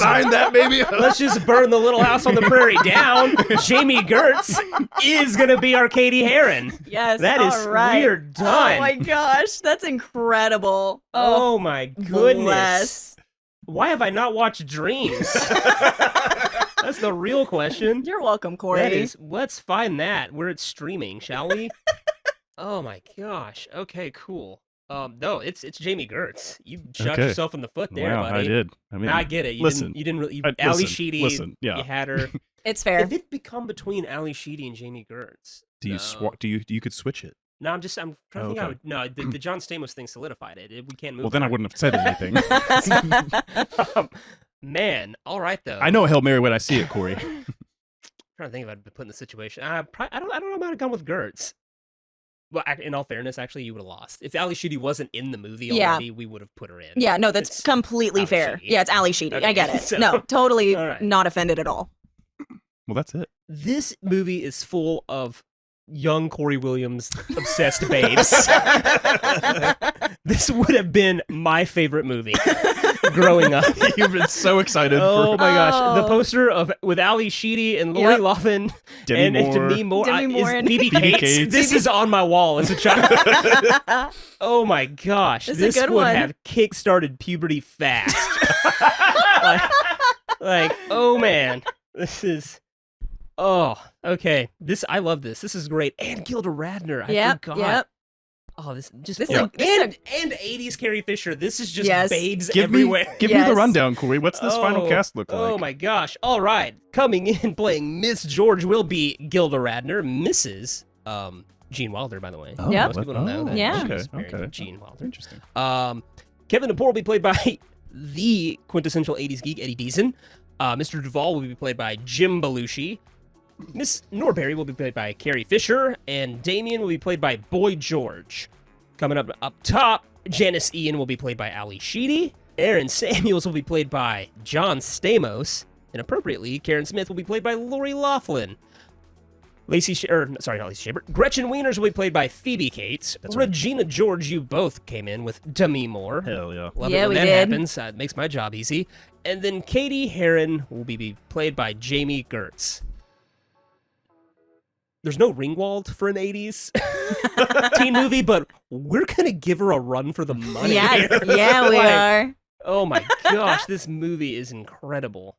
sign that, baby. Let's just burn the Little House on the Prairie down. Jamie Gertz is gonna be our Katie Heron. Yes. That is all right. we're done. Oh my gosh, that's incredible. Oh my goodness. Bless. Why have I not watched Dreams? That's the real question. You're welcome, Corey. That is, let's find that where it's streaming, shall we? Oh my gosh. Okay, cool. No, it's Jamie Gertz. You shot yourself in the foot there, wow, buddy. I did. I mean, I get it. You didn't really. Ally Sheedy. Listen, yeah. You had her. It's fair. If it become between Ally Sheedy and Jamie Gertz, do you could switch it? No, I'm trying to think. Okay. No, the John Stamos thing solidified it. We can't move. Well, then I wouldn't have said anything. Man, all right though. I know a Hail Mary when I see it, Corey. I'm trying to think if I'd been put in the situation. I don't know. I might have gone with Gertz. Well, in all fairness, actually, you would have lost. If Ally Sheedy wasn't in the movie already, we would have put her in. Yeah, no, that's completely fair. Sheedy. Yeah, it's Ally Sheedy. Okay, I get it. so- No, totally All right. not offended at all. Well, that's it. This movie is full of young Corey Williams obsessed babes. This would have been my favorite movie growing up. You've been so excited. Oh my gosh, the Oh. poster with Ally Sheedy and Lori Loughlin and Demi Moore, Demi Moore is and- BB BB Cates. Cates. This is on my wall as a child. Oh my gosh, It's a this good would one. have kick-started puberty fast. like, oh man. This is. Oh, okay. I love this. This is great. And Gilda Radner. I forgot. Yep. Oh, this just This and is 80s Carrie Fisher. This is just Yes. babes Give everywhere. me the rundown, Corey. What's this final Oh, cast look like? Oh my gosh. All right. Coming in playing Miss George will be Gilda Radner. Mrs. Gene Wilder, by the way. Oh, Yep. Most people don't know that. Yeah. She's married to Okay. Gene Wilder. Interesting. Kevin DePore will be played by the quintessential 80s geek, Eddie Deason. Mr. Duvall will be played by Jim Belushi. Miss Norberry will be played by Carrie Fisher. And Damien will be played by Boy George. Coming up top, Janice Ian will be played by Ali Sheedy. Aaron Samuels will be played by John Stamos. And appropriately, Karen Smith will be played by Lori Loughlin. Not Lacey Shaber. Gretchen Wieners will be played by Phoebe Cates. That's right. Regina George, you both came in with Demi Moore. Hell yeah. Love Yeah, it when we that did. happens. It makes my job easy. And then Katie Heron will be played by Jamie Gertz. There's no Ringwald for an 80s teen movie, but we're going to give her a run for the money. Yeah, here. yeah, we Like, are. Oh my gosh, this movie is incredible.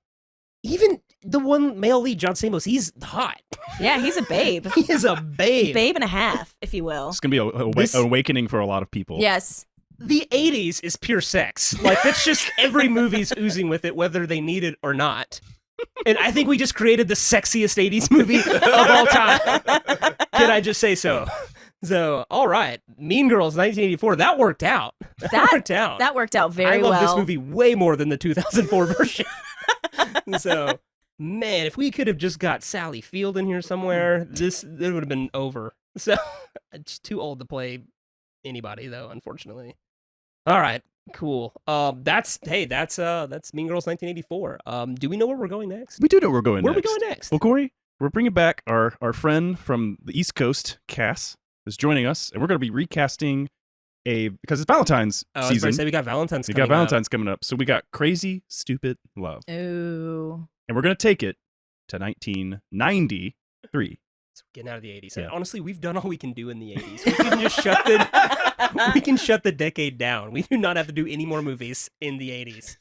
Even the one male lead, John Stamos, he's hot. Yeah, he's a babe. He is a babe. Babe and a half, if you will. It's going to be This- an awakening for a lot of people. Yes. The 80s is pure sex. Like, that's just every movie's oozing with it, whether they need it or not. And I think we just created the sexiest 80s movie of all time. Can I just say so? So, all right. Mean Girls, 1984. That worked out. That worked out. That worked out I very love well. this movie way more than the 2004 version. So, man, if we could have just got Sally Field in here somewhere, it would have been over. So, it's too old to play anybody, though, unfortunately. All right, cool. That's Mean Girls 1984. Do we know where we're going next? We do know where we're going Where next. are we going next? Well, Corey, we're bringing back our friend from the East Coast, Cass, is joining us, and we're going to be recasting because it's Valentine's I was about season. to say we got Valentine's. We coming got up. Valentine's coming up, so we got Crazy Stupid Love, Ooh. and we're going to take it to 1993. So getting out of the 80s. Yeah. Honestly, we've done all we can do in the 80s. We can just shut the decade down. We do not have to do any more movies in the 80s.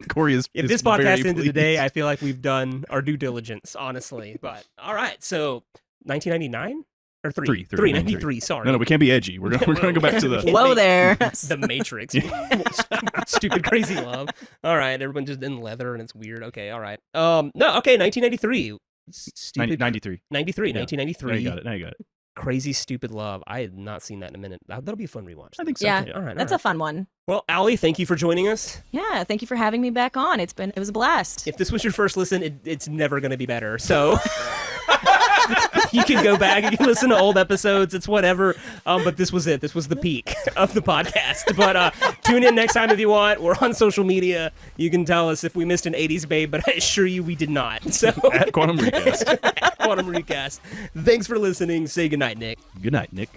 Corey is. If is this podcast very ended today, pleased. I feel like we've done our due diligence, honestly. But all right, so 1999 or 93. Sorry. No, we can't be edgy. We're gonna go back to the. Whoa there. The Matrix. Stupid crazy love. All right, everyone just in leather and it's weird. Okay, all right. 1993. Stupid 93. 93, Yeah. 1993. Now you got it. Crazy Stupid Love. I had not seen that in a minute. That'll be a fun rewatch. I think so. Yeah, All right, that's all a fun one. Well, Aly, thank you for joining us. Yeah, thank you for having me back on. It was a blast. If this was your first listen, it's never going to be better. So you can go back, you can listen to old episodes. It's whatever. But this was it. This was the peak of the podcast. But tune in next time if you want. We're on social media. You can tell us if we missed an 80s babe, but I assure you we did not. So At Quantum Recast. Quantum Recast. Thanks for listening. Say goodnight, Nick. Good night, Nick.